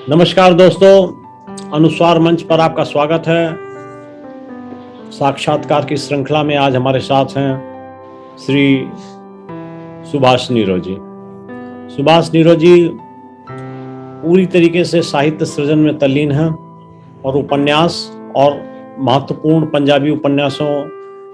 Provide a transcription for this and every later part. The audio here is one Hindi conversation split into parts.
नमस्कार दोस्तों, अनुस्वार मंच पर आपका स्वागत है। साक्षात्कार की श्रृंखला में आज हमारे साथ हैं श्री सुभाष निरोजी। सुभाष निरोजी पूरी तरीके से साहित्य सृजन में तल्लीन हैं और उपन्यास और महत्वपूर्ण पंजाबी उपन्यासों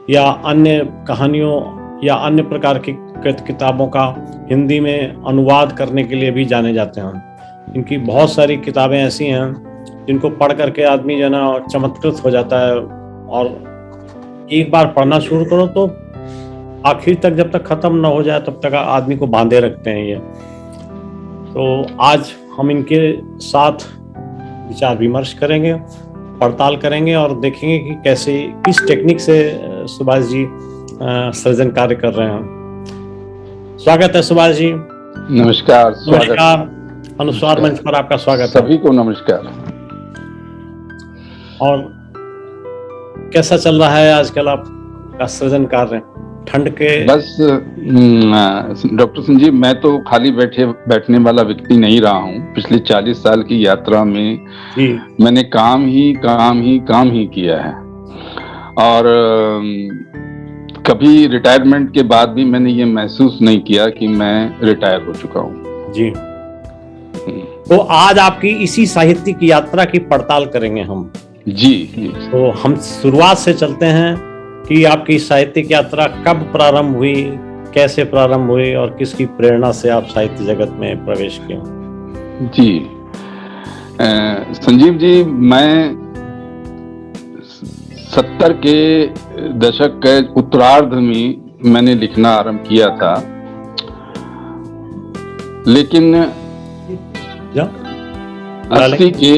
या अन्य कहानियों या अन्य प्रकार की किताबों का हिंदी में अनुवाद करने के लिए भी जाने जाते हैं। इनकी बहुत सारी किताबें ऐसी हैं जिनको पढ़ करके आदमी जो ना चमत्कृत हो जाता है, और एक बार पढ़ना शुरू करो तो आखिर तक, जब तक खत्म ना हो जाए तब तक आदमी को बांधे रखते हैं ये। तो आज हम इनके साथ विचार विमर्श करेंगे, पड़ताल करेंगे और देखेंगे कि कैसे, किस टेक्निक से सुभाष जी सृजन कार्य कर रहे हैं। स्वागत है सुभाष जी। नमस्कार। नमस्कार। अनुस्वार मंच पर आपका स्वागत है। सभी को नमस्कार। और कैसा चल रहा है आजकल आपका सृजन कार्य? ठंड के बस डॉक्टर सिंह जी, मैं तो खाली बैठने वाला व्यक्ति नहीं रहा हूँ। पिछले 40 साल की यात्रा में मैंने काम ही किया है, और कभी रिटायरमेंट के बाद भी मैंने ये महसूस नहीं किया कि मैं रिटायर हो चुका हूँ जी। तो आज आपकी इसी साहित्यिक यात्रा की पड़ताल करेंगे हम। जी। तो हम शुरुआत से चलते हैं कि आपकी साहित्यिक यात्रा कब प्रारंभ हुई, कैसे प्रारंभ हुई और किसकी प्रेरणा से आप साहित्य जगत में प्रवेश किए? जी संजीव जी, मैं 70 के दशक के उत्तरार्ध में मैंने लिखना आरंभ किया था, लेकिन 80 के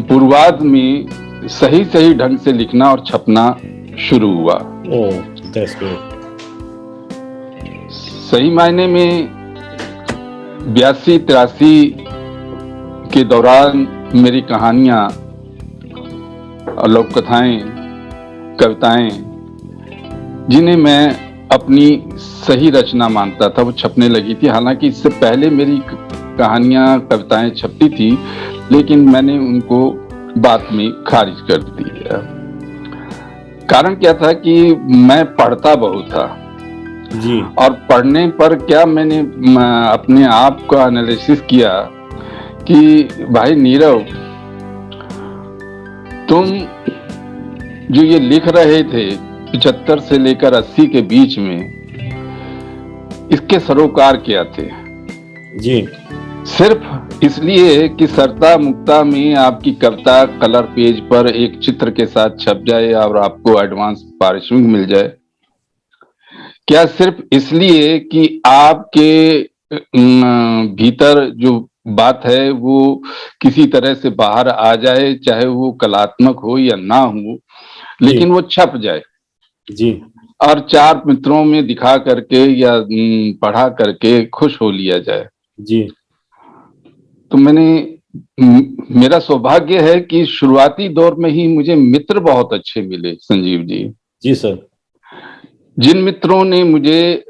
पूर्वार्ध में सही ढंग से लिखना और छपना शुरू हुआ। सही मायने में 82-83 के दौरान मेरी कहानियां, लोक कथाएं, कविताएं, जिन्हें मैं अपनी सही रचना मानता था, वो छपने लगी थी। हालांकि इससे पहले मेरी कहानियां, कविताएं छपती थी, लेकिन मैंने उनको बाद में खारिज कर दिया। कारण क्या था कि मैं पढ़ता बहुत था जी। और पढ़ने पर क्या, मैंने अपने आप का एनालिसिस किया कि भाई नीरव, तुम जो ये लिख रहे थे 75 से लेकर 80 के बीच में, इसके सरोकार क्या थे? जी। सिर्फ इसलिए कि सरता मुक्ता में आपकी कविता कलर पेज पर एक चित्र के साथ छप जाए और आपको एडवांस पारिश्रमिक मिल जाए? क्या सिर्फ इसलिए कि आपके भीतर जो बात है वो किसी तरह से बाहर आ जाए, चाहे वो कलात्मक हो या ना हो, लेकिन वो छप जाए जी, और 4 मित्रों में दिखा करके या पढ़ा करके खुश हो लिया जाए? जी। तो मेरा सौभाग्य है कि शुरुआती दौर में ही मुझे मित्र बहुत अच्छे मिले संजीव जी। जी सर। जिन मित्रों ने मुझे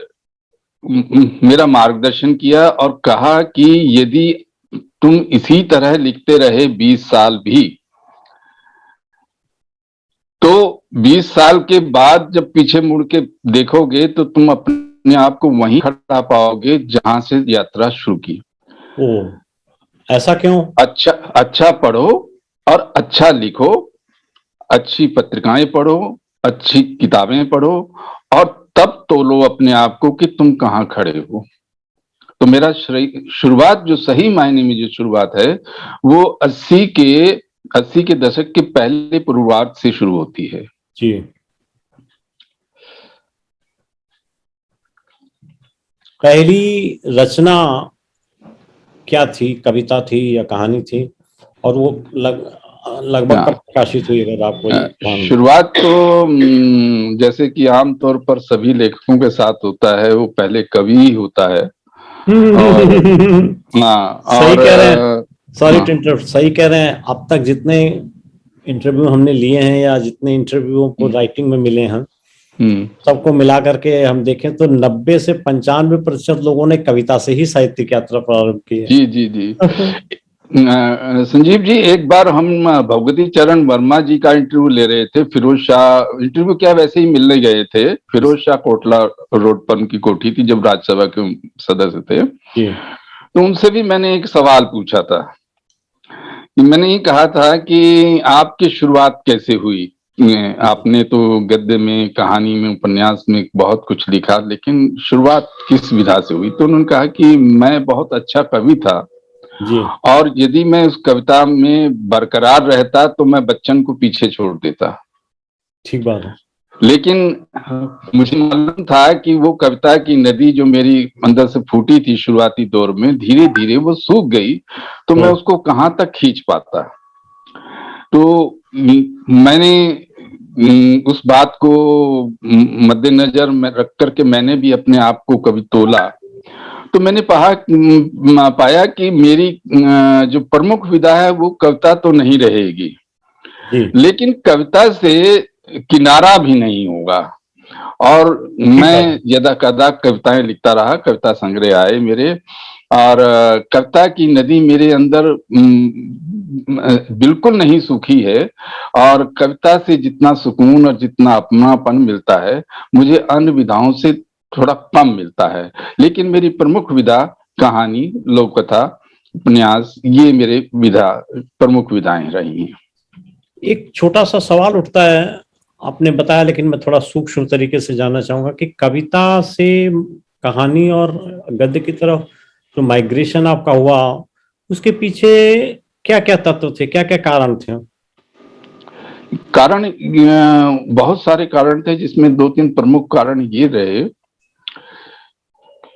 मेरा मार्गदर्शन किया और कहा कि यदि तुम इसी तरह लिखते रहे 20 साल भी, तो 20 साल के बाद जब पीछे मुड़ के देखोगे तो तुम अपने आप को वहीं खड़ा पाओगे जहां से यात्रा शुरू की। ऐसा क्यों? अच्छा पढ़ो और अच्छा लिखो, अच्छी पत्रिकाएं पढ़ो, अच्छी किताबें पढ़ो, और तब तोलो अपने आप को कि तुम कहाँ खड़े हो। तो मेरा शुरुआत, जो सही मायने में जो शुरुआत है, वो 80 के दशक के पहले पूर्वार्ध से शुरू होती है। जी। पहली रचना क्या थी? कविता थी या कहानी थी? और वो लगभग कब प्रकाशित हुई, अगर आपको? शुरुआत तो जैसे कि आमतौर पर सभी लेखकों के साथ होता है, वो पहले कवि ही होता है। सही कह रहे हैं। Sorry to interrupt. सही कह रहे हैं। अब तक जितने इंटरव्यू हमने लिए हैं या जितने इंटरव्यू को राइटिंग में मिले हैं, सबको मिला करके हम देखें तो 90 से 95% लोगों ने कविता से ही साहित्यिक यात्रा प्रारंभ की है। जी। संजीव जी, एक बार हम भगवती चरण वर्मा जी का इंटरव्यू ले रहे थे। फिरोज शाह इंटरव्यू क्या, वैसे ही मिलने गए थे। फिरोज शाह कोटला रोड पर उनकी कोठी थी जब राज्यसभा के सदस्य थे। जी तो उनसे भी मैंने एक सवाल पूछा था कि मैंने ये कहा था कि आपकी शुरुआत कैसे हुई। आपने तो गद्य में, कहानी में, उपन्यास में बहुत कुछ लिखा, लेकिन शुरुआत किस विधा से हुई। तो उन्होंने कहा कि मैं बहुत अच्छा कवि था जी और यदि मैं उस कविता में बरकरार रहता तो मैं बच्चन को पीछे छोड़ देता। ठीक बात है। लेकिन मुझे मालूम था कि वो कविता की नदी जो मेरी अंदर से फूटी थी शुरुआती दौर में, धीरे धीरे वो सूख गई, तो मैं उसको कहां तक खींच पाता। तो मैंने उस बात को मद्देनजर में रख करके मैंने भी अपने आप को कभी तोला। तो मैंने पाया कि मेरी जो प्रमुख विधा है वो कविता तो नहीं रहेगी, जी लेकिन कविता से किनारा भी नहीं होगा। और ठीक बात मैं है। यदा कदा कविताएं लिखता रहा, कविता संग्रह आए मेरे, और कविता की नदी मेरे अंदर बिल्कुल नहीं सूखी है। और कविता से जितना सुकून और जितना अपनापन मिलता है, मुझे अन्य विधाओं से थोड़ा कम मिलता है। लेकिन मेरी प्रमुख विधा कहानी, लोक कथा, उपन्यास, ये मेरे विधा प्रमुख विधाएं रही हैं। एक छोटा सा सवाल उठता है, आपने बताया लेकिन मैं थोड़ा सूक्ष्म तरीके से जानना चाहूंगा कि कविता से कहानी और गद्य की तरफ जो माइग्रेशन आपका हुआ, उसके पीछे क्या क्या तत्व थे, क्या क्या कारण थे? कारण बहुत सारे कारण थे, जिसमें दो तीन प्रमुख कारण ये रहे।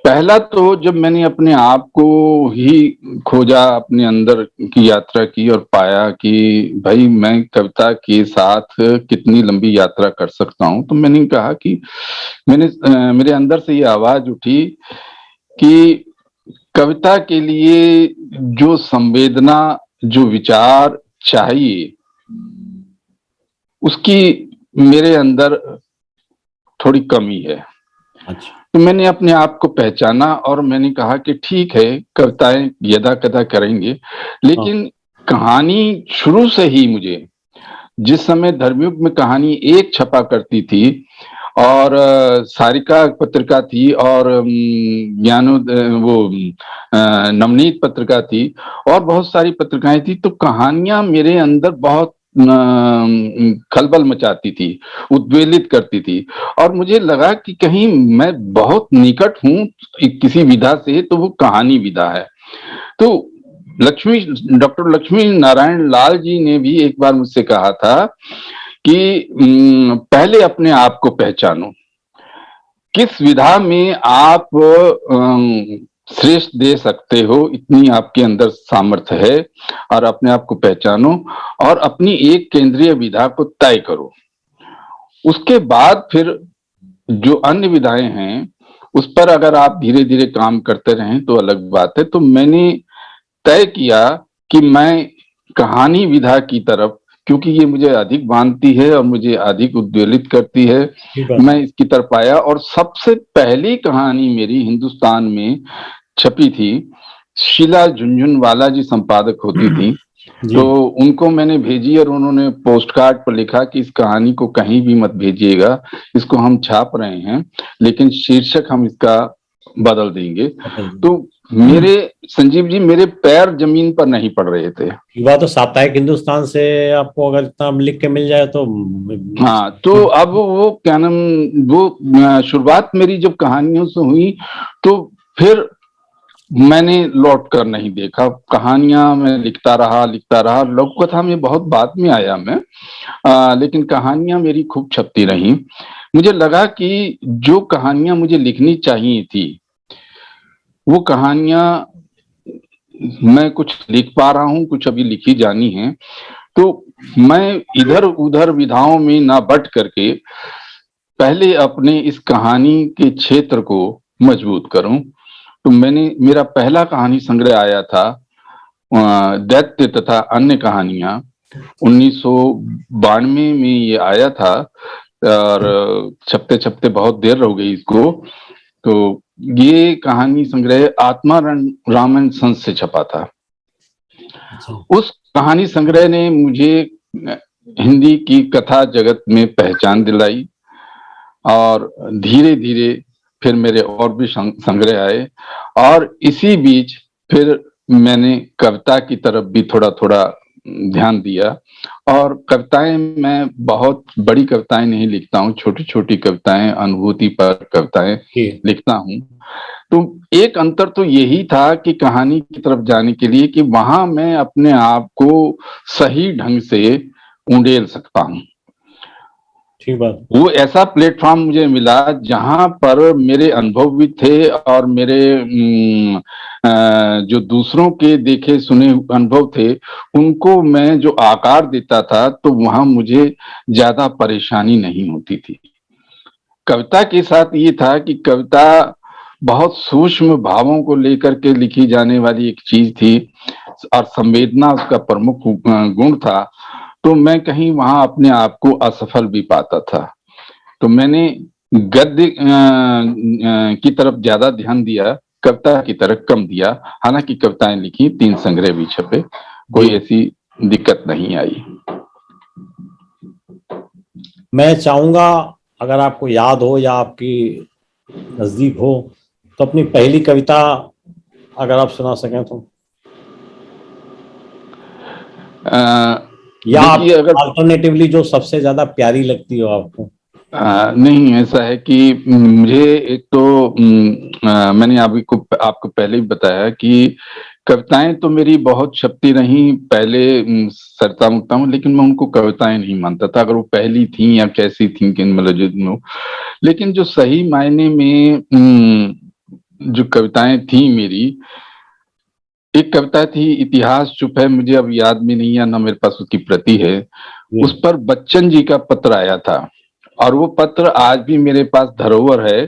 पहला तो जब मैंने अपने आप को ही खोजा, अपने अंदर की यात्रा की और पाया कि भाई मैं कविता के साथ कितनी लंबी यात्रा कर सकता हूं, तो मैंने कहा कि मेरे अंदर से ये आवाज उठी कि कविता के लिए जो संवेदना, जो विचार चाहिए, उसकी मेरे अंदर थोड़ी कमी है। अच्छा। तो मैंने अपने आप को पहचाना और मैंने कहा कि ठीक है, कविताएं यदा कदा करेंगे, हाँ लेकिन कहानी शुरू से ही मुझे, जिस समय धर्मयुग में कहानी एक छपा करती थी और सारिका पत्रिका थी और नवनीत पत्रिका थी और बहुत सारी पत्रिकाएं थी, तो कहानियां मेरे अंदर बहुत खलबल मचाती थी, उद्वेलित करती थी। और मुझे लगा कि कहीं मैं बहुत निकट हूं किसी विधा से, तो वो कहानी विधा है। तो डॉक्टर लक्ष्मी नारायण लाल जी ने भी एक बार मुझसे कहा था कि पहले अपने आप को पहचानो, किस विधा में आप श्रेष्ठ दे सकते हो, इतनी आपके अंदर सामर्थ्य है, और अपने आप को पहचानो और अपनी एक केंद्रीय विधा को तय करो। उसके बाद फिर जो अन्य विधाएं हैं उस पर अगर आप धीरे धीरे काम करते रहें तो अलग बात है। तो मैंने तय किया कि मैं कहानी विधा की तरफ, क्योंकि ये मुझे अधिक बांधती है और मुझे अधिक उद्वेलित करती है, ठीक बात। मैं इसकी तरफ आया। और सबसे पहली कहानी मेरी हिंदुस्तान में छपी थी, शीला झुनझुनवाला जी संपादक होती थी। जी तो उनको मैंने भेजी और उन्होंने पोस्ट कार्ड पर लिखा कि इस कहानी को कहीं भी मत भेजिएगा, इसको हम छाप रहे हैं लेकिन शीर्षक हम इसका बदल देंगे। तो मेरे संजीव जी, मेरे पैर जमीन पर नहीं पड़ रहे थे। ये बात तो साप्ताहिक हिंदुस्तान से आपको अगर इतना लिख के मिल जाए तो हाँ, तो अब वो क्या नाम, वो शुरुआत मेरी जब कहानियों से हुई तो फिर मैंने लौट कर नहीं देखा। कहानियां मैं लिखता रहा। लोक कथा में बहुत बाद में आया मैं, लेकिन कहानियां मेरी खूब छपती रही। मुझे लगा कि जो कहानियां मुझे लिखनी चाहिए थी वो कहानियां मैं कुछ लिख पा रहा हूं, कुछ अभी लिखी जानी है। तो मैं इधर उधर विधाओं में ना बट करके पहले अपने इस कहानी के क्षेत्र को मजबूत करूं। तो मेरा पहला कहानी संग्रह आया था दैत्य तथा अन्य कहानियां, 1992 में ये आया था और छपते छपते बहुत देर हो गई इसको। तो ये कहानी संग्रह आत्मा रामायण संस से छपा था। अच्छा। उस कहानी संग्रह ने मुझे हिंदी की कथा जगत में पहचान दिलाई और धीरे धीरे फिर मेरे और भी संग्रह आए और इसी बीच फिर मैंने कविता की तरफ भी थोड़ा थोड़ा ध्यान दिया और कविताएं मैं बहुत बड़ी कविताएं नहीं लिखता हूँ, छोटी छोटी कविताएं, अनुभूति पर कविताएं लिखता हूँ। तो एक अंतर तो यही था कि कहानी की तरफ जाने के लिए कि वहां मैं अपने आप को सही ढंग से उंडेल सकता हूँ। ठीक बात। वो ऐसा प्लेटफॉर्म मुझे मिला जहां पर मेरे अनुभव भी थे और मेरे जो दूसरों के देखे सुने अनुभव थे उनको मैं जो आकार देता था तो वहां मुझे ज्यादा परेशानी नहीं होती थी। कविता के साथ ये था कि कविता बहुत सूक्ष्म भावों को लेकर के लिखी जाने वाली एक चीज थी और संवेदना उसका प्रमुख गुण था, तो मैं कहीं वहां अपने आप को असफल भी पाता था। तो मैंने गद्य की तरफ ज्यादा ध्यान दिया, कविता की तरफ कम दिया। हालांकि कविताएं लिखी, 3 संग्रह भी छपे, कोई ऐसी दिक्कत नहीं आई। मैं चाहूंगा अगर आपको याद हो या आपकी नजदीक हो तो अपनी पहली कविता अगर आप सुना सकें तो, या अगर अल्टरनेटिवली जो सबसे ज्यादा प्यारी लगती हो आपको। नहीं, ऐसा है कि मुझे एक तो मैंने आपको पहले ही बताया कि कविताएं तो मेरी बहुत छपती रही पहले सरता मुक्ता हूँ, लेकिन मैं उनको कविताएं नहीं मानता था, अगर वो पहली थी या कैसी थी कि मतलब लेकिन जो सही मायने में जो कविताएं थी मेरी, एक कविता थी इतिहास चुप है, मुझे अब याद में नहीं है ना मेरे पास उसकी प्रति है। उस पर बच्चन जी का पत्र आया था और वो पत्र आज भी मेरे पास धरोहर है।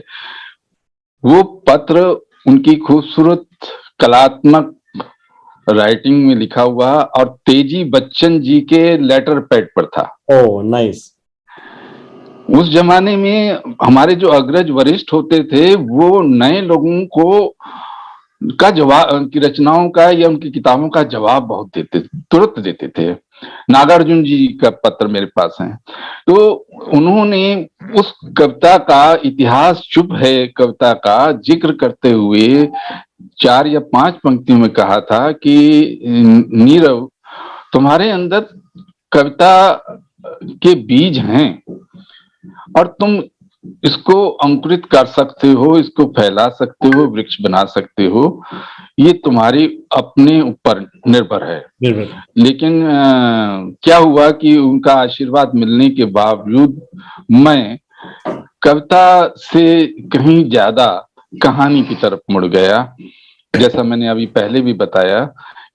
वो पत्र उनकी खूबसूरत कलात्मक राइटिंग में लिखा हुआ और तेजी बच्चन जी के लेटर पैड पर था। Oh nice. उस जमाने में हमारे जो अग्रज वरिष्ठ होते थे वो नए लोगों को का जवाब, उनकी रचनाओं का या उनकी किताबों का जवाब बहुत देते, तुरंत देते थे। नागार्जुन जी का पत्र मेरे पास है। तो उन्होंने उस कविता का, इतिहास चुप है कविता का जिक्र करते हुए 4 या 5 पंक्तियों में कहा था कि नीरव, तुम्हारे अंदर कविता के बीज हैं और तुम इसको अंकुरित कर सकते हो, इसको फैला सकते हो, वृक्ष बना सकते हो, ये तुम्हारी अपने ऊपर निर्भर है। लेकिन क्या हुआ कि उनका आशीर्वाद मिलने के बावजूद मैं कविता से कहीं ज्यादा कहानी की तरफ मुड़ गया। जैसा मैंने अभी पहले भी बताया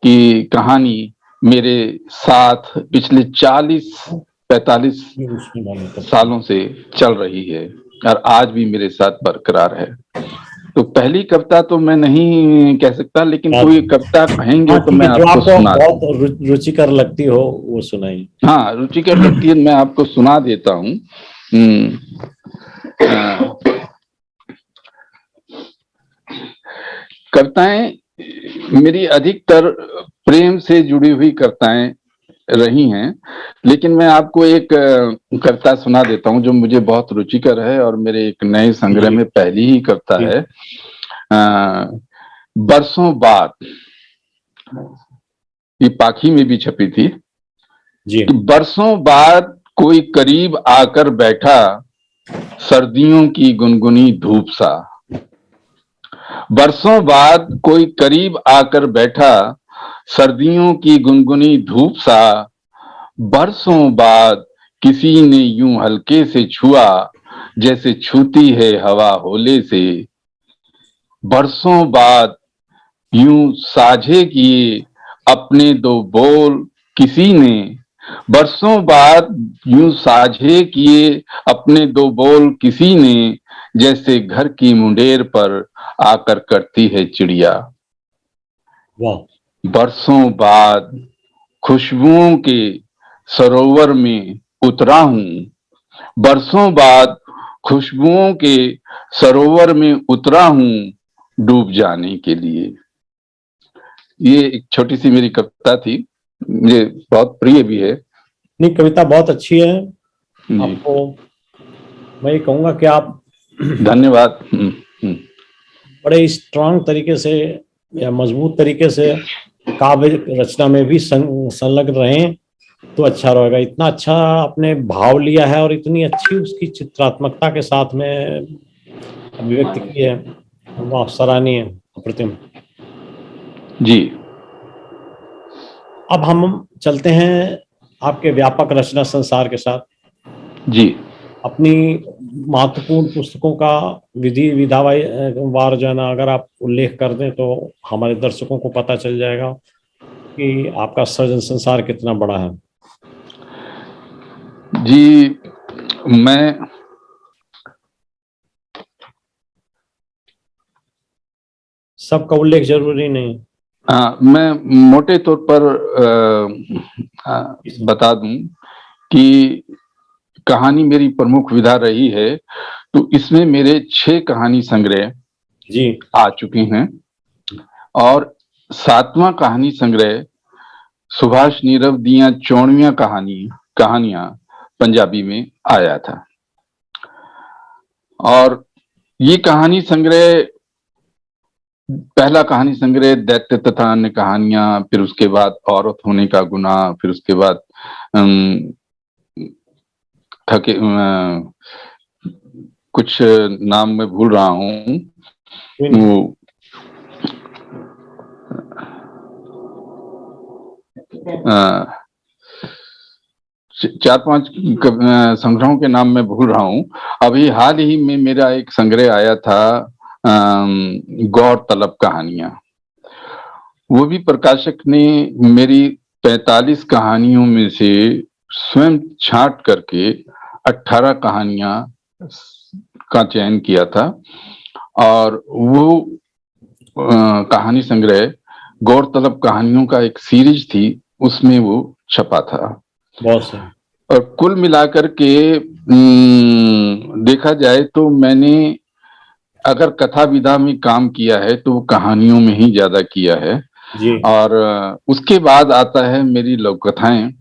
कि कहानी मेरे साथ पिछले 40-45 सालों से चल रही है और आज भी मेरे साथ बरकरार है। तो पहली कविता तो मैं नहीं कह सकता, लेकिन कोई कविता कहेंगे तो मैं आपको सुना, बहुत रुचिकर लगती हो वो सुनाई। हाँ, रुचिकर लगती है, मैं आपको सुना देता हूँ। कविताएं मेरी अधिकतर प्रेम से जुड़ी हुई कविताएं रही हैं, लेकिन मैं आपको एक कविता सुना देता हूं जो मुझे बहुत रुचिकर है और मेरे एक नए संग्रह में पहली ही कविता है। बरसों बाद, ये पाखी में भी छपी थी जी। बरसों बाद कोई करीब आकर बैठा सर्दियों की गुनगुनी धूप सा। बरसों बाद कोई करीब आकर बैठा सर्दियों की गुनगुनी धूप सा। बरसों बाद किसी ने यूं हल्के से छुआ जैसे छूती है हवा होले से। बरसों बाद यूं साझे किए अपने 2 बोल किसी ने। बरसों बाद यूं साझे किए अपने 2 बोल किसी ने, जैसे घर की मुंडेर पर आकर करती है चिड़िया। बरसों बाद खुशबुओं के सरोवर में उतरा हूं। बरसों बाद खुशबुओं के सरोवर में उतरा हूं डूब जाने के लिए। ये एक छोटी सी मेरी कविता थी, मुझे बहुत प्रिय भी है। नहीं, कविता बहुत अच्छी है। जी, आपको मैं ये कहूँगा कि आप धन्यवाद। बड़े स्ट्रांग तरीके से या मजबूत तरीके से काव्य रचना में भी संलग्न रहें तो अच्छा रहेगा। इतना अच्छा आपने भाव लिया है और इतनी अच्छी उसकी चित्रात्मकता के साथ में अभिव्यक्ति की है, वाह, सराहनीय, अप्रतिम। जी, अब हम चलते हैं आपके व्यापक रचना संसार के साथ। जी, अपनी महत्वपूर्ण पुस्तकों का विधि विधावार जो है ना, अगर आप उल्लेख कर दें तो हमारे दर्शकों को पता चल जाएगा कि आपका सृजन संसार कितना बड़ा है। जी, मैं सबका उल्लेख जरूरी नहीं। मैं मोटे तौर पर बता दूं कि कहानी मेरी प्रमुख विधा रही है, तो इसमें मेरे 6 कहानी संग्रह जी आ चुके हैं और 7वां कहानी संग्रह सुभाष नीरव दियां 54 कहानियां पंजाबी में आया था। और ये कहानी संग्रह, पहला कहानी संग्रह दैत्य तथा अन्य कहानियां, फिर उसके बाद औरत होने का गुनाह, फिर उसके बाद कुछ नाम मैं भूल रहा हूँ, वो 4-5 संग्रहों के नाम मैं भूल रहा हूँ। अभी हाल ही में मेरा एक संग्रह आया था, गौरतलब कहानियां। वो भी प्रकाशक ने मेरी 45 कहानियों में से स्वयं छांट करके 18 कहानियां का चयन किया था और वो कहानी संग्रह गौरतलब कहानियों का एक सीरीज थी, उसमें वो छपा था। बहुत सही। और कुल मिलाकर के देखा जाए तो मैंने अगर कथा विधा में काम किया है तो कहानियों में ही ज्यादा किया है। जी और उसके बाद आता है मेरी लोक कथाएं,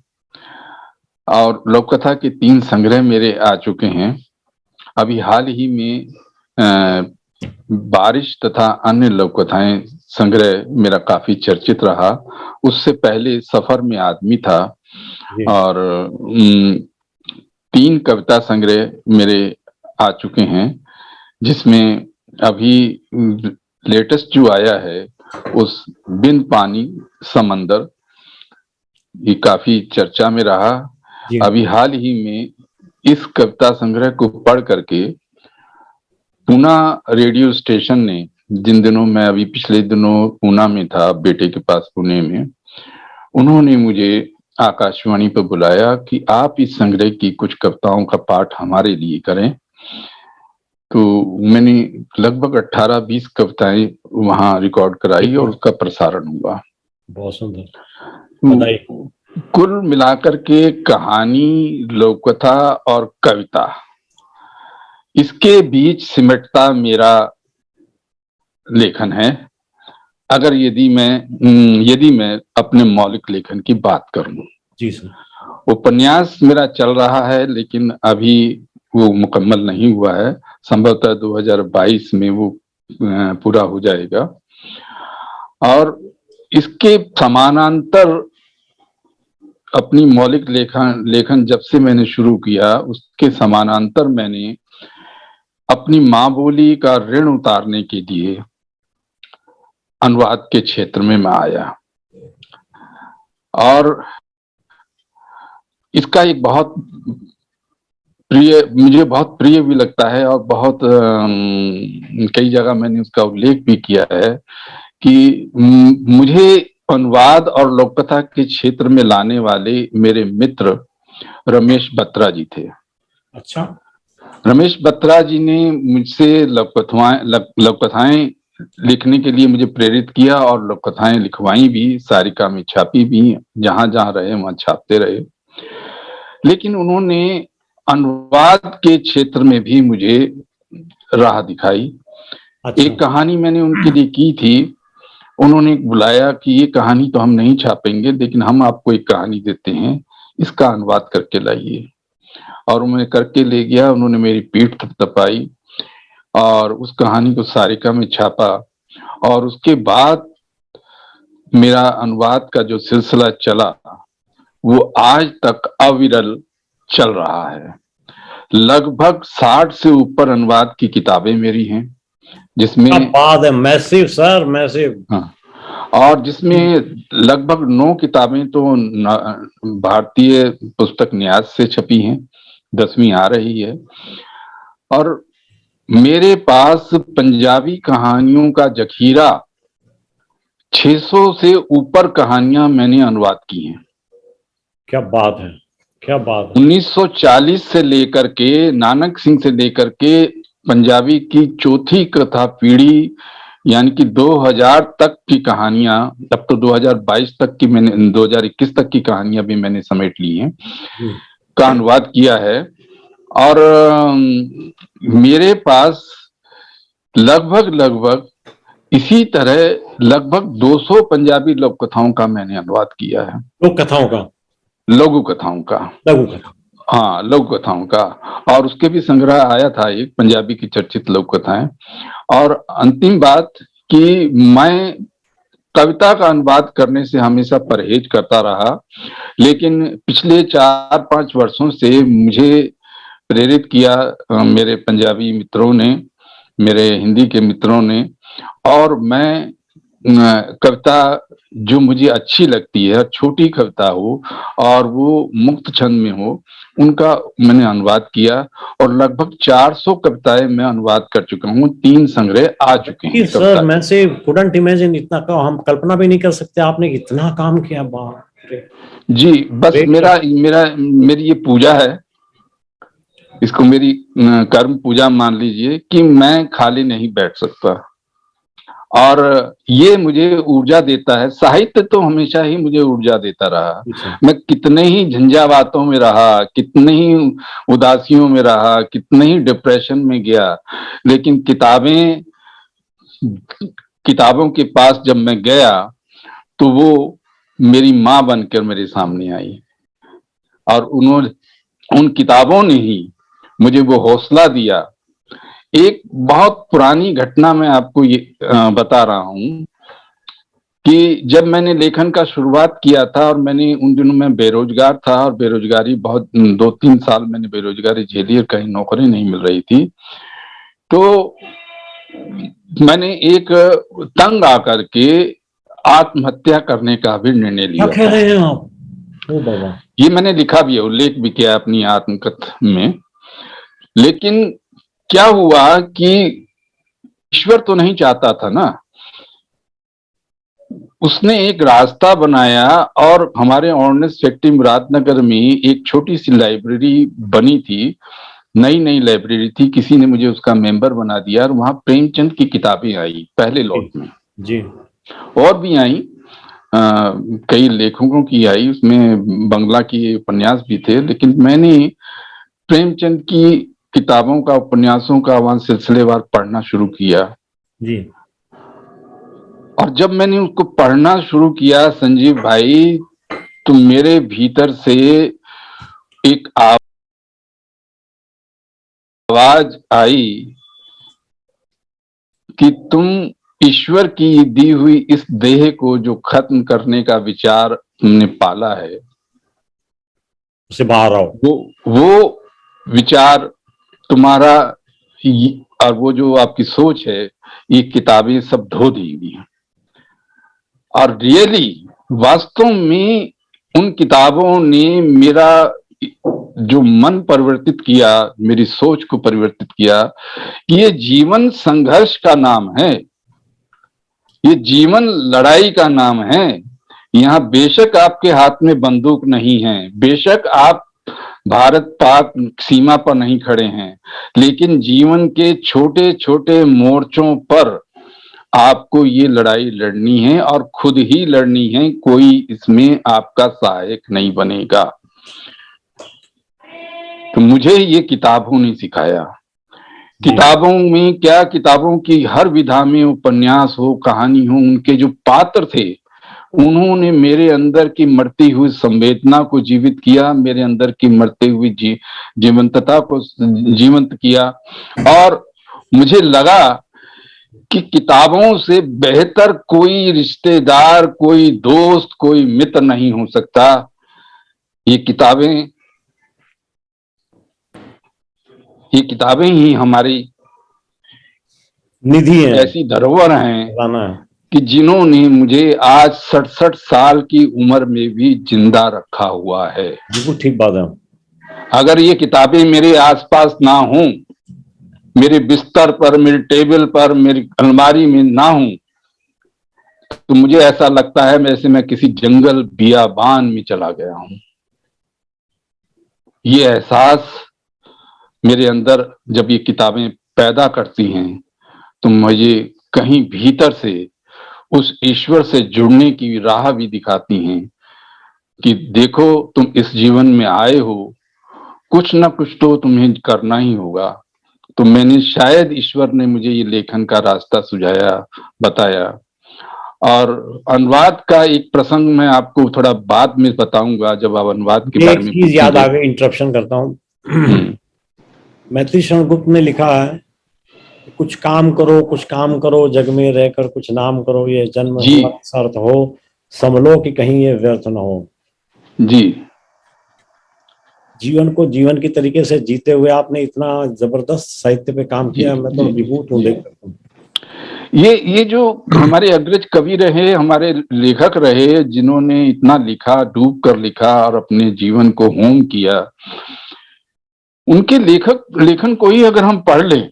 और लोक कथा के 3 संग्रह मेरे आ चुके हैं। अभी हाल ही में बारिश तथा अन्य लोक कथाएं संग्रह मेरा काफी चर्चित रहा। उससे पहले सफर में आदमी था और 3 कविता संग्रह मेरे आ चुके हैं, जिसमें अभी लेटेस्ट जो आया है उस बिन पानी समंदर, ये काफी चर्चा में रहा। अभी हाल ही में इस कविता संग्रह को पढ़ करके पूना रेडियो स्टेशन ने, जिन दिनों मैं अभी पिछले दिनों पूना में था बेटे के पास पुणे में, उन्होंने मुझे आकाशवाणी पर बुलाया कि आप इस संग्रह की कुछ कविताओं का पाठ हमारे लिए करें। तो मैंने लगभग 18-20 कविताएं वहां रिकॉर्ड कराई और उसका प्रसारण हुआ। बहुत सुंदर, बधाई। कुल मिलाकर के कहानी, लोककथा और कविता, इसके बीच सिमटता मेरा लेखन है। अगर यदि मैं अपने मौलिक लेखन की बात करूं, जी सर, उपन्यास मेरा चल रहा है लेकिन अभी वो मुकम्मल नहीं हुआ है। संभवतः 2022 में वो पूरा हो जाएगा। और इसके समानांतर अपनी मौलिक लेखन जब से मैंने शुरू किया, उसके समानांतर मैंने अपनी माँ बोली का ऋण उतारने के लिए अनुवाद के क्षेत्र में मैं आया। और इसका एक मुझे बहुत प्रिय भी लगता है और बहुत कई जगह मैंने उसका उल्लेख भी किया है कि मुझे अनुवाद और लोककथा के क्षेत्र में लाने वाले मेरे मित्र रमेश बत्रा जी थे। अच्छा। रमेश बत्रा जी ने मुझसे लोककथाएं लिखने के लिए मुझे प्रेरित किया और लोककथाएं लिखवाई भी, सारिका में छापी भी, जहां जहां रहे वहां छापते रहे। लेकिन उन्होंने अनुवाद के क्षेत्र में भी मुझे राह दिखाई। अच्छा। एक कहानी मैंने उनके लिए की थी, उन्होंने बुलाया कि ये कहानी तो हम नहीं छापेंगे, लेकिन हम आपको एक कहानी देते हैं, इसका अनुवाद करके लाइए। और मैं करके ले गया। उन्होंने मेरी पीठ थपथपाई और उस कहानी को सारिका में छापा। और उसके बाद मेरा अनुवाद का जो सिलसिला चला वो आज तक अविरल चल रहा है। लगभग 60 से ऊपर अनुवाद की किताबें मेरी हैं, जिसमें क्या बात है, मैसिव सर, मैसिव। हाँ, और जिसमें लगभग 9 किताबें तो भारतीय पुस्तक न्यास से छपी हैं, 10वीं आ रही है। और मेरे पास पंजाबी कहानियों का जखीरा 600 से ऊपर कहानियां मैंने अनुवाद की हैं। क्या बात है, क्या बात है। 1940 से लेकर के, नानक सिंह से लेकर के पंजाबी की चौथी कथा पीढ़ी यानी कि 2000 तक की कहानियां, अब तो 2022 तक की मैंने, 2021 तक की कहानियां भी मैंने समेट ली हैं, का अनुवाद किया है। और मेरे पास लगभग इसी तरह लगभग 200 पंजाबी लोक कथाओं का मैंने अनुवाद किया है। लोक कथाओं का, लघु कथाओं का, लघु कथा, हाँ लघु कथाओं का। और उसके भी संग्रह आया था एक, पंजाबी की चर्चित लघु कथाएं। और अंतिम बात कि मैं कविता का अनुवाद करने से हमेशा परहेज करता रहा, लेकिन पिछले 4-5 वर्षों से मुझे प्रेरित किया मेरे पंजाबी मित्रों ने, मेरे हिंदी के मित्रों ने। और मैं कविता जो मुझे अच्छी लगती है, छोटी कविता हो और वो मुक्त छंद में हो, उनका मैंने अनुवाद किया। और लगभग 400 कविताएं मैं अनुवाद कर चुका हूँ, 3 संग्रह आ चुके हैं। सर मैं से कुडंट इमेजिन, इतना का हम कल्पना भी नहीं कर सकते, आपने इतना काम किया। बाप रे जी, बस मेरी ये पूजा है, इसको मेरी कर्म पूजा मान लीजिए कि मैं खाली नहीं बैठ सकता। और ये मुझे ऊर्जा देता है। साहित्य तो हमेशा ही मुझे ऊर्जा देता रहा। मैं कितने ही झंझावातों में रहा, कितने ही उदासियों में रहा, कितने ही डिप्रेशन में गया, लेकिन किताबों के पास जब मैं गया तो वो मेरी माँ बनकर मेरे सामने आई। और उन किताबों ने ही मुझे वो हौसला दिया। एक बहुत पुरानी घटना मैं आपको ये बता रहा हूं कि जब मैंने लेखन का शुरुआत किया था, और मैंने उन दिनों में बेरोजगार था, और बेरोजगारी बहुत 2-3 साल मैंने बेरोजगारी झेली और कहीं नौकरी नहीं मिल रही थी, तो मैंने एक तंग आकर के आत्महत्या करने का भी निर्णय लिया। क्या कह रहे हैं आप? ओ बाबा, ये मैंने लिखा भी है, उल्लेख भी किया अपनी आत्मकथा में। लेकिन क्या हुआ कि ईश्वर तो नहीं चाहता था ना, उसने एक रास्ता बनाया। और हमारे ऑर्डिनेंस फैक्ट्री मुरादनगर में एक छोटी सी लाइब्रेरी बनी थी, नई लाइब्रेरी थी, किसी ने मुझे उसका मेंबर बना दिया। और वहां प्रेमचंद की किताबें आई पहले लॉट में जी, और भी आई, कई लेखकों की आई, उसमें बंगला की उपन्यास भी थे। लेकिन मैंने प्रेमचंद की किताबों का, उपन्यासों का वहां सिलसिलेवार पढ़ना शुरू किया जी। और जब मैंने उसको पढ़ना शुरू किया संजीव भाई, तो मेरे भीतर से एक आवाज आई कि तुम ईश्वर की दी हुई इस देह को जो खत्म करने का विचार तुमने पाला है, उसे बाहर आओ। वो विचार तुम्हारा और वो जो आपकी सोच है, ये किताबें सब धो देंगी। और रियली वास्तव में उन किताबों ने मेरा जो मन परिवर्तित किया, मेरी सोच को परिवर्तित किया। ये जीवन संघर्ष का नाम है, ये जीवन लड़ाई का नाम है। यहाँ बेशक आपके हाथ में बंदूक नहीं है, बेशक आप भारत पाक सीमा पर नहीं खड़े हैं, लेकिन जीवन के छोटे छोटे मोर्चों पर आपको ये लड़ाई लड़नी है और खुद ही लड़नी है, कोई इसमें आपका सहायक नहीं बनेगा। तो मुझे ये किताबों ने सिखाया किताबों में क्या, किताबों की हर विधा में, उपन्यास हो, कहानी हो, उनके जो पात्र थे, उन्होंने मेरे अंदर की मरती हुई संवेदना को जीवित किया, मेरे अंदर की मरती हुई जीवंतता को जीवंत किया। और मुझे लगा कि किताबों से बेहतर कोई रिश्तेदार, कोई दोस्त, कोई मित्र नहीं हो सकता। ये किताबें ही हमारी निधि है, ऐसी धरोहर हैं खजाना है। कि जिन्होंने मुझे आज 67 साल की उम्र में भी जिंदा रखा हुआ है। बिल्कुल ठीक बात है। अगर ये किताबें मेरे आसपास ना हों, मेरे बिस्तर पर, मेरे टेबल पर, मेरी अलमारी में ना हों, तो मुझे ऐसा लगता है जैसे मैं किसी जंगल बियाबान में चला गया हूं। ये एहसास मेरे अंदर जब ये किताबें पैदा करती हैं, तो मुझे कहीं भीतर से उस ईश्वर से जुड़ने की राह भी दिखाती हैं कि देखो, तुम इस जीवन में आए हो, कुछ ना कुछ तो तुम्हें करना ही होगा। तो मैंने, शायद ईश्वर ने मुझे ये लेखन का रास्ता सुझाया, बताया। और अनुवाद का एक प्रसंग मैं आपको थोड़ा बाद में बताऊंगा, जब आप अनुवाद के बारे एक में चीज याद आ पूछेंगे। गई, इंटरप्शन करता हूँ। मैथिली शरण गुप्त ने लिखा है, कुछ काम करो जग में रहकर कुछ नाम करो, ये जन्म जी हुआ सार्थ हो, संभलो कि कहीं ये व्यर्थ न हो। जी। जीवन को जीवन की तरीके से जीते हुए आपने इतना जबरदस्त साहित्य पे काम जी किया, मैं तो जी अभिभूत हूँ जी। देख कर। ये जो हमारे अग्रज कवि रहे, हमारे लेखक रहे, जिन्होंने इतना लिखा, डूब कर लिखा और अपने जीवन को होम किया, उनके लेखन को ही अगर हम पढ़ लें,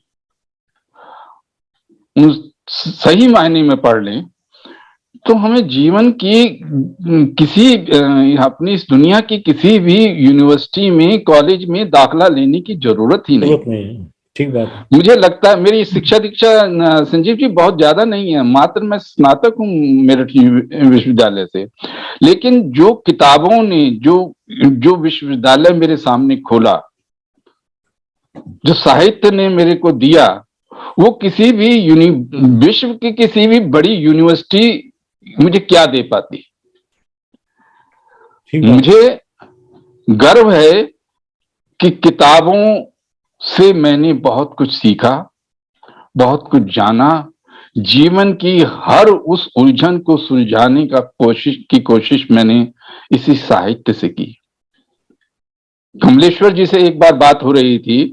सही मायने में पढ़ लें, तो हमें जीवन की किसी अपनी इस दुनिया की किसी भी यूनिवर्सिटी में, कॉलेज में दाखला लेने की जरूरत ही नहीं। ठीक बात है। मुझे लगता है मेरी शिक्षा दीक्षा संजीव जी बहुत ज्यादा नहीं है, मात्र मैं स्नातक हूँ मेरठ विश्वविद्यालय से। लेकिन जो किताबों ने, जो विश्वविद्यालय मेरे सामने खोला, जो साहित्य ने मेरे को दिया, वो किसी भी विश्व की किसी भी बड़ी यूनिवर्सिटी मुझे क्या दे पाती। मुझे गर्व है कि किताबों से मैंने बहुत कुछ सीखा, बहुत कुछ जाना, जीवन की हर उस उलझन को सुलझाने का कोशिश मैंने इसी साहित्य से की। कमलेश्वर जी से एक बार बात हो रही थी,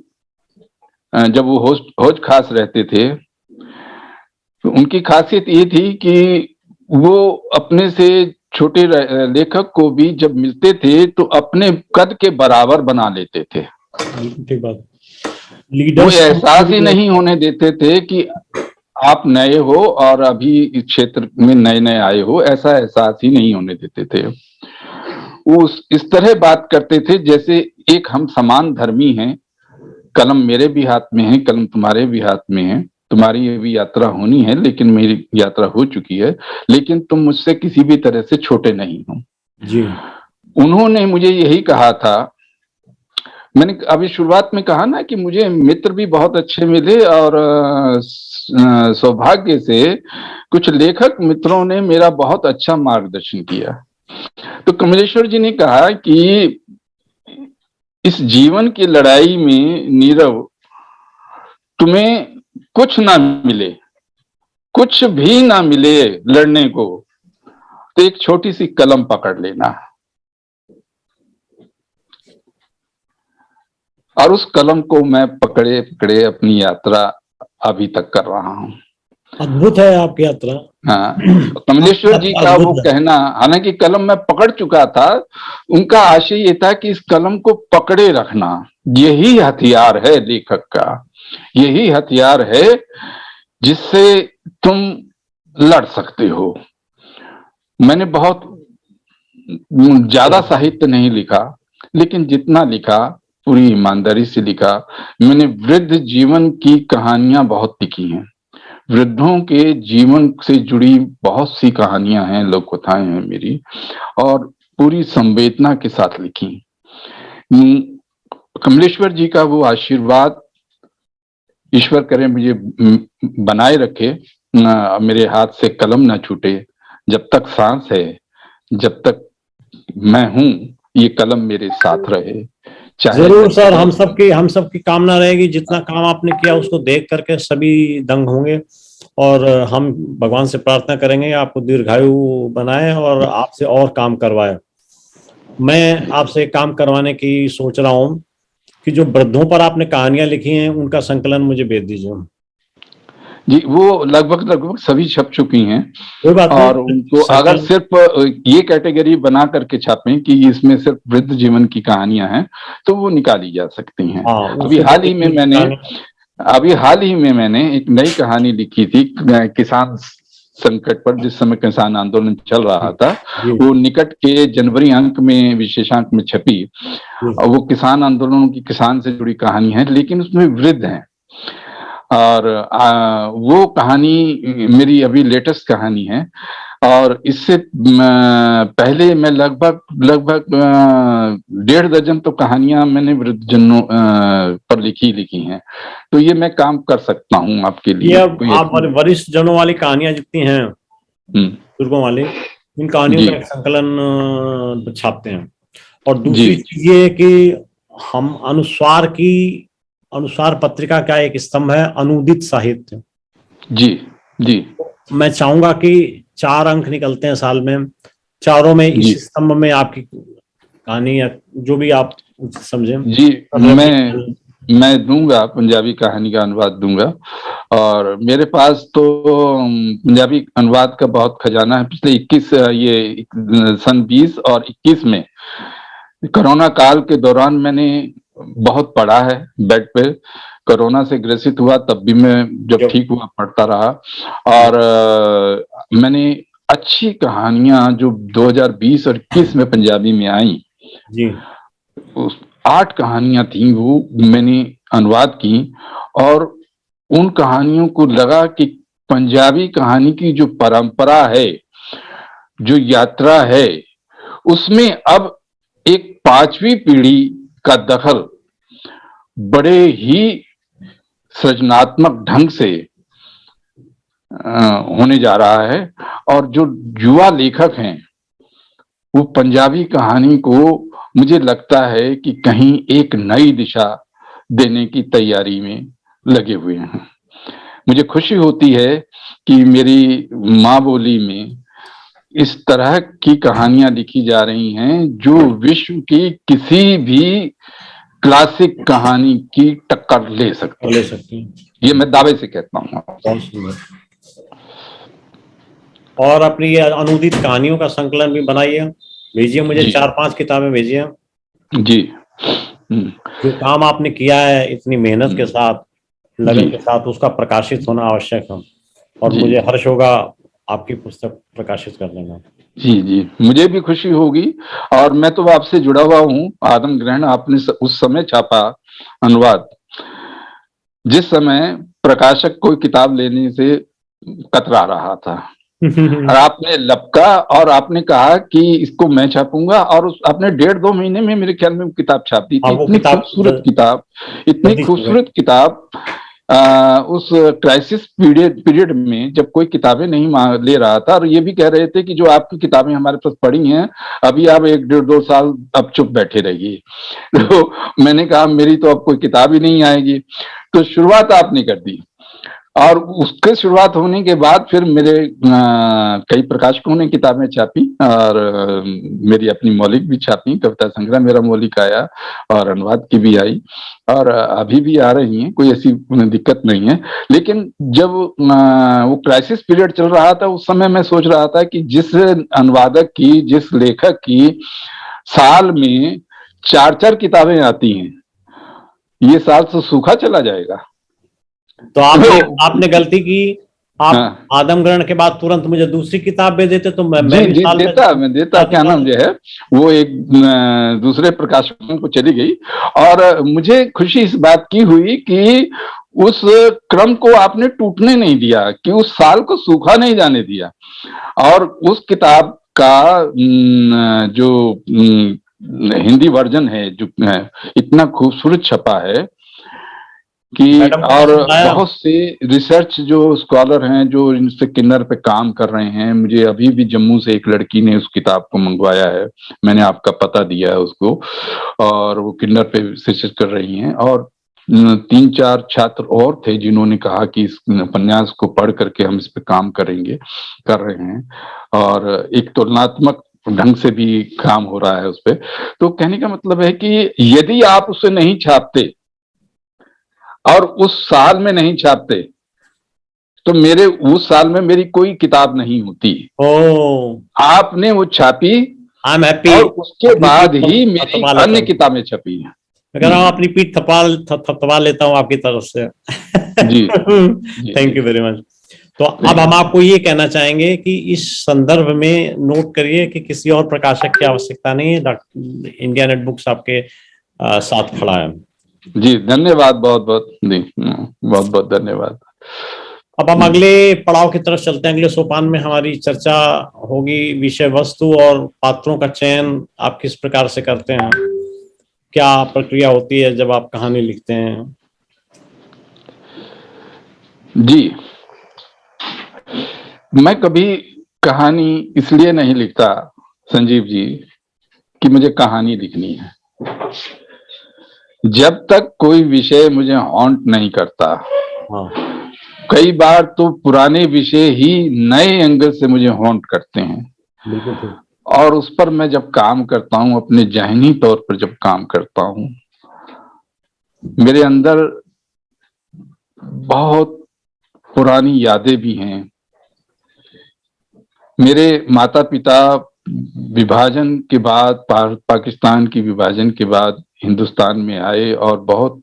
जब वो हौज खास रहते थे, तो उनकी खासियत ये थी कि वो अपने से छोटे लेखक को भी जब मिलते थे तो अपने कद के बराबर बना लेते थे। ठीक बात। वो एहसास ही नहीं होने देते थे कि आप नए हो और अभी इस क्षेत्र में नए नए आए हो, ऐसा एहसास ही नहीं होने देते थे। वो इस तरह बात करते थे जैसे एक हम समान धर्मी हैं, कलम मेरे भी हाथ में है, कलम तुम्हारे भी हाथ में है, तुम्हारी ये भी यात्रा होनी है, लेकिन मेरी यात्रा हो चुकी है, लेकिन तुम मुझसे किसी भी तरह से छोटे नहीं हो जी। उन्होंने मुझे यही कहा था। मैंने अभी शुरुआत में कहा ना कि मुझे मित्र भी बहुत अच्छे मिले, और सौभाग्य से कुछ लेखक मित्रों ने मेरा बहुत अच्छा मार्गदर्शन किया। तो कमलेश्वर जी ने कहा कि इस जीवन की लड़ाई में नीरव, तुम्हें कुछ ना मिले, कुछ भी ना मिले लड़ने को, तो एक छोटी सी कलम पकड़ लेना, और उस कलम को मैं पकड़े पकड़े अपनी यात्रा अभी तक कर रहा हूं। अद्भुत है आपकी यात्रा। हाँ, कमलेश्वर जी का वो कहना, हालांकि कलम मैं पकड़ चुका था, उनका आशय ये था कि इस कलम को पकड़े रखना, यही हथियार है लेखक का, यही हथियार है जिससे तुम लड़ सकते हो। मैंने बहुत ज्यादा साहित्य नहीं लिखा, लेकिन जितना लिखा पूरी ईमानदारी से लिखा। मैंने वृद्ध जीवन की कहानियां बहुत लिखी हैं, वृद्धों के जीवन से जुड़ी बहुत सी कहानियां हैं, लोक कथाएं हैं मेरी, और पूरी संवेदना के साथ लिखी। कमलेश्वर जी का वो आशीर्वाद ईश्वर करे मुझे बनाए रखे, मेरे हाथ से कलम ना छूटे, जब तक सांस है, जब तक मैं हूं, ये कलम मेरे साथ रहे, चाहे जरूर सर, लगे। हम सबकी कामना रहेगी, जितना काम आपने किया उसको देख करके सभी दंग होंगे। और हम भगवान से प्रार्थना करेंगे आपको दीर्घायु बनाए और आपसे और काम करवाए। मैं आपसे एक काम करवाने की सोच रहा हूँ कि जो वृद्धों पर आपने कहानियां लिखी हैं उनका संकलन मुझे भेज दीजिए। जी, वो लगभग लगभग सभी छप चुकी हैं, कोई बात और नहीं, उनको अगर संकलन। सिर्फ ये कैटेगरी बना करके छापें कि इसमें सिर्फ वृद्ध जीवन की कहानियां हैं, तो वो निकाली जा सकती हैं। हाँ, अभी उससे हाल बड़ी ही में कोई मैंने कहानी। अभी हाल ही में मैंने एक नई कहानी लिखी थी किसान संकट पर, जिस समय किसान आंदोलन चल रहा था। जी वो निकट के जनवरी अंक में, विशेषांक में छपी। जी और वो किसान आंदोलनों की, किसान से जुड़ी कहानी है, लेकिन उसमें वृद्ध हैं। और वो कहानी मेरी अभी लेटेस्ट कहानी है। और इससे पहले मैं लगभग लगभग 1.5 दर्जन तो कहानियां मैंने वृद्धजनों पर लिखी हैं। तो ये मैं काम कर सकता हूं आपके ये लिए, अब कोई आप ऐसी। वरिष्ठ जनों वाली कहानियां जितनी हैं, हम्म, बुजुर्गों वाली, इन कहानियों जी का एक संकलन छापते हैं। और जी दूसरी चीज ये है कि हम अनुस्वार पत्रिका का एक स्तंभ है अनूदित साहित्य। जी जी मैं चाहूंगा कि 4 अंक निकलते हैं साल में, चारों में इस जी स्तंभ में आपकी कहानी या जो भी आप उचित समझें जी रेफरेंस। मैं दूंगा, पंजाबी कहानी का अनुवाद दूंगा। और मेरे पास तो पंजाबी अनुवाद का बहुत खजाना है। पिछले 21 ये सन 20 और 21 में कोरोना काल के दौरान मैंने बहुत पढ़ा है बेड पे। कोरोना से ग्रसित हुआ तब भी मैं, जब ठीक हुआ, पढ़ता रहा। और मैंने अच्छी कहानियां जो 2020 और 21 में पंजाबी में आई, जी उस 8 कहानियां थी, वो मैंने अनुवाद की। और उन कहानियों को लगा कि पंजाबी कहानी की जो परंपरा है, जो यात्रा है, उसमें अब एक 5वीं पीढ़ी का दखल बड़े ही सृजनात्मक ढंग से होने जा रहा है। और जो युवा लेखक हैं, वो पंजाबी कहानी को, मुझे लगता है कि कहीं एक नई दिशा देने की तैयारी में लगे हुए हैं। मुझे खुशी होती है कि मेरी माँ बोली में इस तरह की कहानियां लिखी जा रही हैं जो विश्व की किसी भी क्लासिक कहानी की टक्कर ले सकती ले है। सकते हैं। ये मैं दावे से कहता हूँ। बहुत सुंदर। और अपनी ये अनूदित कहानियों का संकलन भी बनाइए, भेजिए मुझे, जी 4-5 किताबें भेजिए। जी हम्म, जो काम आपने किया है इतनी मेहनत के साथ, जी लगन के साथ, उसका प्रकाशित होना आवश्यक है। और जी मुझे हर्ष होगा आपकी पुस्तक प्रकाशित कर देना। जी जी मुझे भी खुशी होगी। और मैं तो आपसे जुड़ा हुआ हूँ। आदम ग्रहण आपने उस समय छापा अनुवाद, जिस समय प्रकाशक कोई किताब लेने से कतरा रहा था, और आपने लपका और आपने कहा कि इसको मैं छापूंगा। और आपने 1.5-2 महीने में मेरे ख्याल में वो किताब छाप दी थी। हाँ, वो इतनी किताब खूबसूरत किताब, इतनी जल्दी चल गई। खूबसूरत किताब। उस क्राइसिस पीरियड में जब कोई किताबें नहीं ले रहा था, और ये भी कह रहे थे कि जो आपकी किताबें हमारे पास पड़ी हैं, अभी आप 1-1.5-2 साल अब चुप बैठे रहिए। तो मैंने कहा मेरी तो अब कोई किताब ही नहीं आएगी। तो शुरुआत आपने कर दी। और उसके शुरुआत होने के बाद फिर मेरे कई प्रकाशकों ने किताबें छापी, और मेरी अपनी मौलिक भी छापी। कविता संग्रह मेरा मौलिक आया, और अनुवाद की भी आई, और अभी भी आ रही हैं, कोई ऐसी दिक्कत नहीं है। लेकिन जब वो क्राइसिस पीरियड चल रहा था, उस समय मैं सोच रहा था कि जिस अनुवादक की, जिस लेखक की साल में 4-4 किताबें आती हैं, ये साल तो सूखा चला जाएगा। तो आपने गलती की। आप हाँ आदम ग्रहण के बाद तुरंत मुझे दूसरी किताब भेज देते तो मैं जी भी जी साल में मैं देता, क्या नाम जो है, वो एक दूसरे प्रकाशकों को चली गई। और मुझे खुशी इस बात की हुई कि उस क्रम को आपने टूटने नहीं दिया, कि उस साल को सूखा नहीं जाने दिया। और उस किताब का जो हिंदी वर्जन है, जो इतना खूबसूरत छपा है, कि मैडम को और पसंद आया? बहुत से रिसर्च जो स्कॉलर हैं जो इनसे किन्नर पे काम कर रहे हैं, मुझे अभी भी जम्मू से एक लड़की ने उस किताब को मंगवाया है, मैंने आपका पता दिया है उसको, और वो किन्नर पे रिसर्च कर रही हैं। और 3-4 छात्र और थे जिन्होंने कहा कि इस उपन्यास को पढ़ करके हम इस पे काम करेंगे, कर रहे हैं, और एक तुलनात्मक ढंग से भी काम हो रहा है उस पे। तो कहने का मतलब है कि यदि आप उसे नहीं छापते और उस साल में नहीं छापते तो मेरे उस साल में मेरी कोई किताब नहीं होती। ओ, आपने वो छापी आई एम हैप्पी। और उसके अपनी बाद पीठ ही मेरी थपथपा लेता अन्य हूँ। किताबें छपी हैं। मैं कह रहा हूँ अपनी पीठ थपथपा लेता हूँ आपकी तरफ से। जी जी थैंक जी। You very much. तो अब हम आपको ये कहना चाहेंगे कि इस संदर्भ में नोट करिए कि किसी और प्रकाशक की आवश्यकता नहीं है, इंडिया नेट बुक्स आपके साथ खड़ा है। जी धन्यवाद, बहुत बहुत जी, बहुत बहुत धन्यवाद। अब हम अगले पड़ाव की तरफ चलते हैं। अगले सोपान में हमारी चर्चा होगी विषय वस्तु और पात्रों का चयन आप किस प्रकार से करते हैं, क्या प्रक्रिया होती है जब आप कहानी लिखते हैं। जी, मैं कभी कहानी इसलिए नहीं लिखता संजीव जी कि मुझे कहानी लिखनी है, जब तक कोई विषय मुझे हॉन्ट नहीं करता। हाँ, कई बार तो पुराने विषय ही नए एंगल से मुझे हॉन्ट करते हैं, बिल्कुल ठीक। और उस पर मैं जब काम करता हूं, अपने जहनी तौर पर जब काम करता हूं, मेरे अंदर बहुत पुरानी यादें भी हैं। मेरे माता पिता विभाजन के बाद, पाकिस्तान की विभाजन के बाद हिंदुस्तान में आए और बहुत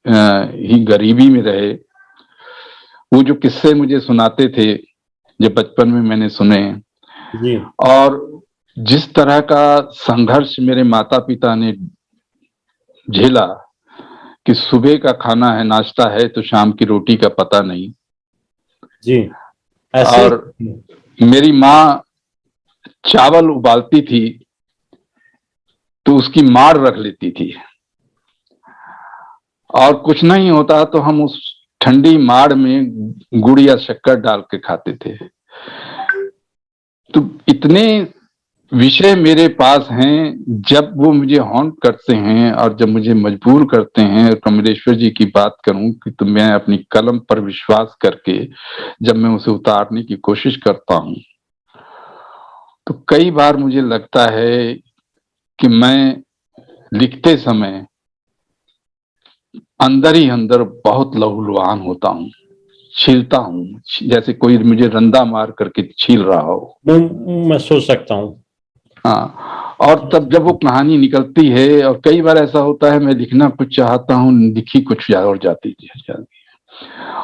ही गरीबी में रहे। वो जो किस्से मुझे सुनाते थे जो बचपन में मैंने सुने, जी, और जिस तरह का संघर्ष मेरे माता पिता ने झेला कि सुबह का खाना है, नाश्ता है तो शाम की रोटी का पता नहीं। जी, ऐसे और मेरी माँ चावल उबालती थी तो उसकी मार रख लेती थी, और कुछ नहीं होता तो हम उस ठंडी मार में गुड़ या शक्कर डाल के खाते थे। तो इतने विषय मेरे पास हैं, जब वो मुझे हॉन्ट करते हैं और जब मुझे मजबूर करते हैं। कमलेश्वर जी की बात करूं कि तो मैं अपनी कलम पर विश्वास करके जब मैं उसे उतारने की कोशिश करता हूं, तो कई बार मुझे लगता है कि मैं लिखते समय अंदर ही अंदर बहुत लहूलुहान होता हूँ, छीलता हूँ, जैसे कोई मुझे रंदा मार करके छील रहा हो। मैं सोच सकता हूँ। हाँ, और तब जब वो कहानी निकलती है, और कई बार ऐसा होता है मैं लिखना कुछ चाहता हूँ, लिखी कुछ और जाती है,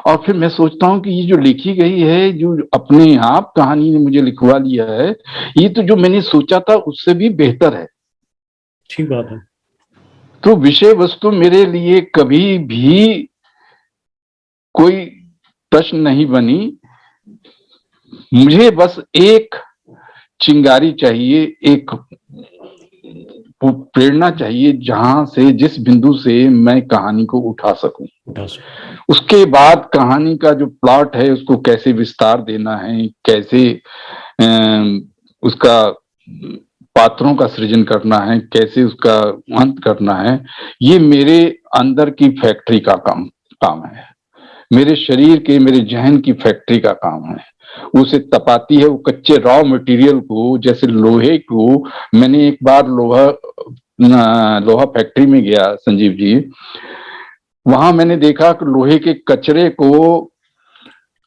और फिर मैं सोचता हूँ कि ये जो लिखी गई है, जो अपने आप कहानी ने मुझे लिखवा लिया है, ये तो जो मैंने सोचा था उससे भी बेहतर है। ठीक बात है। तो विषय वस्तु मेरे लिए कभी भी कोई प्रश्न नहीं बनी। मुझे बस एक चिंगारी चाहिए, एक प्रेरणा चाहिए, जहां से, जिस बिंदु से मैं कहानी को उठा सकूं। उसके बाद कहानी का जो प्लॉट है उसको कैसे विस्तार देना है, कैसे उसका पात्रों का सृजन करना है, कैसे उसका अंत करना है, ये मेरे अंदर की फैक्ट्री का काम है, मेरे शरीर के, मेरे जहन की फैक्ट्री का काम है। उसे तपाती है वो कच्चे रॉ मटेरियल को, जैसे लोहे को। मैंने एक बार लोहा फैक्ट्री में गया संजीव जी, वहां मैंने देखा कि लोहे के कचरे को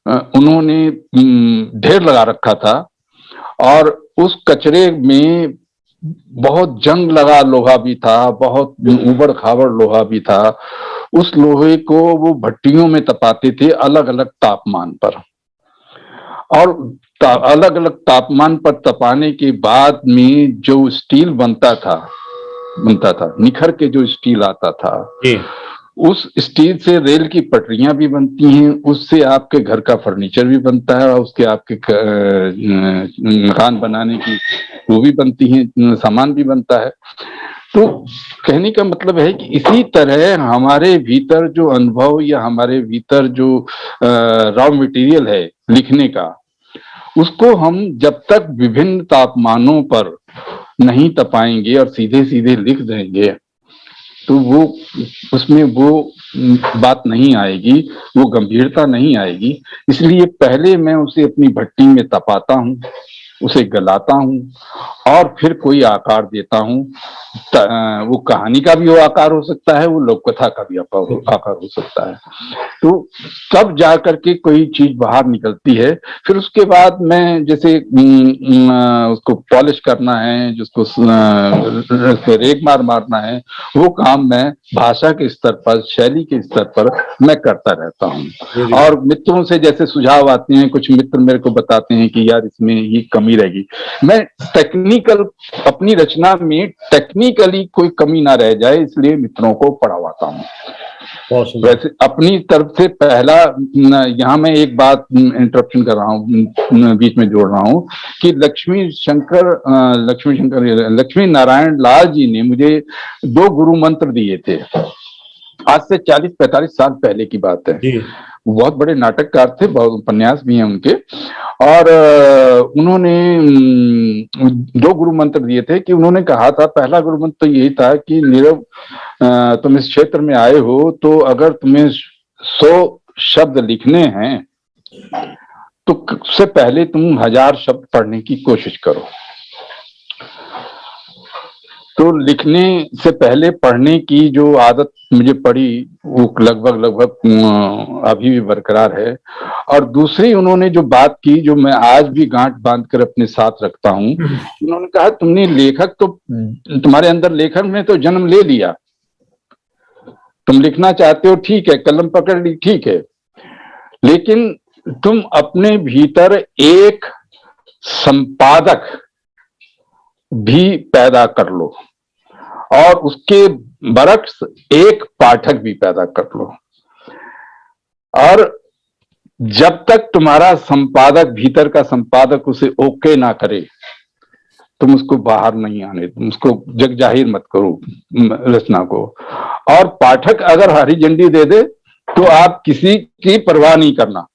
उन्होंने ढेर लगा रखा था, और उस कचरे में बहुत जंग लगा लोहा भी था, बहुत उबड़ खाबड़ लोहा भी था। उस लोहे को वो भट्टियों में तपाते थे अलग अलग तापमान पर, और अलग अलग तापमान पर तपाने के बाद में जो स्टील बनता था, निखर के जो स्टील आता था, उस स्टील से रेल की पटरियां भी बनती हैं, उससे आपके घर का फर्नीचर भी बनता है, और उसके आपके मकान बनाने की वो भी बनती हैं, सामान भी बनता है। तो कहने का मतलब है कि इसी तरह हमारे भीतर जो अनुभव या हमारे भीतर जो रॉ मटेरियल है लिखने का, उसको हम जब तक विभिन्न तापमानों पर नहीं तपाएंगे और सीधे सीधे लिख देंगे, तो वो उसमें वो बात नहीं आएगी, वो गंभीरता नहीं आएगी। इसलिए पहले मैं उसे अपनी भट्टी में तपाता हूँ, उसे गलाता हूँ और फिर कोई आकार देता हूँ। वो कहानी का भी वो आकार हो सकता है, वो लोक कथा का भी आकार हो सकता है। तो तब जा करके कोई चीज बाहर निकलती है। फिर उसके बाद मैं जैसे उसको पॉलिश करना है, जिसको रेग मारना है, वो काम मैं भाषा के स्तर पर, शैली के स्तर पर मैं करता रहता हूँ। और मित्रों से जैसे सुझाव आते हैं, कुछ मित्र मेरे को बताते हैं कि यार इसमें ये कमी रहेगी, मैं टेक्निकल अपनी रचना में टेक्निकली कोई कमी ना रह जाए इसलिए मित्रों को पढ़ावाता हूँ। वैसे अपनी तरफ से पहला, यहाँ मैं एक बात इंटरप्शन कर रहा हूँ, बीच में जोड़ रहा हूँ कि लक्ष्मी नारायण लाल जी ने मुझे 2 गुरु मंत्र दिए थे। आज से 40-45 साल पहले की बात है। बहुत बड़े नाटककार थे, बहुत उपन्यास भी हैं उनके, और उन्होंने 2 गुरु मंत्र दिए थे कि उन्होंने कहा था, पहला गुरु मंत्र तो यही था कि नीरव, तुम इस क्षेत्र में आए हो तो अगर तुम्हें 100 शब्द लिखने हैं तो उससे पहले तुम 1000 शब्द पढ़ने की कोशिश करो। तो लिखने से पहले पढ़ने की जो आदत मुझे पड़ी वो लगभग अभी भी बरकरार है। और दूसरी उन्होंने जो बात की, जो मैं आज भी गांठ बांध कर अपने साथ रखता हूँ, उन्होंने कहा तुमने लेखक तो, तुम्हारे अंदर लेखक ने तो जन्म ले लिया, तुम लिखना चाहते हो ठीक है, कलम पकड़ ली ठीक है, लेकिन तुम अपने भीतर एक संपादक भी पैदा कर लो और उसके बरक्स एक पाठक भी पैदा कर लो। और जब तक तुम्हारा संपादक, भीतर का संपादक उसे ओके ना करे, तुम उसको बाहर नहीं आने, तुम उसको जग जाहिर मत करो रचना को। और पाठक अगर हरी झंडी दे दे तो आप किसी की परवाह नहीं करना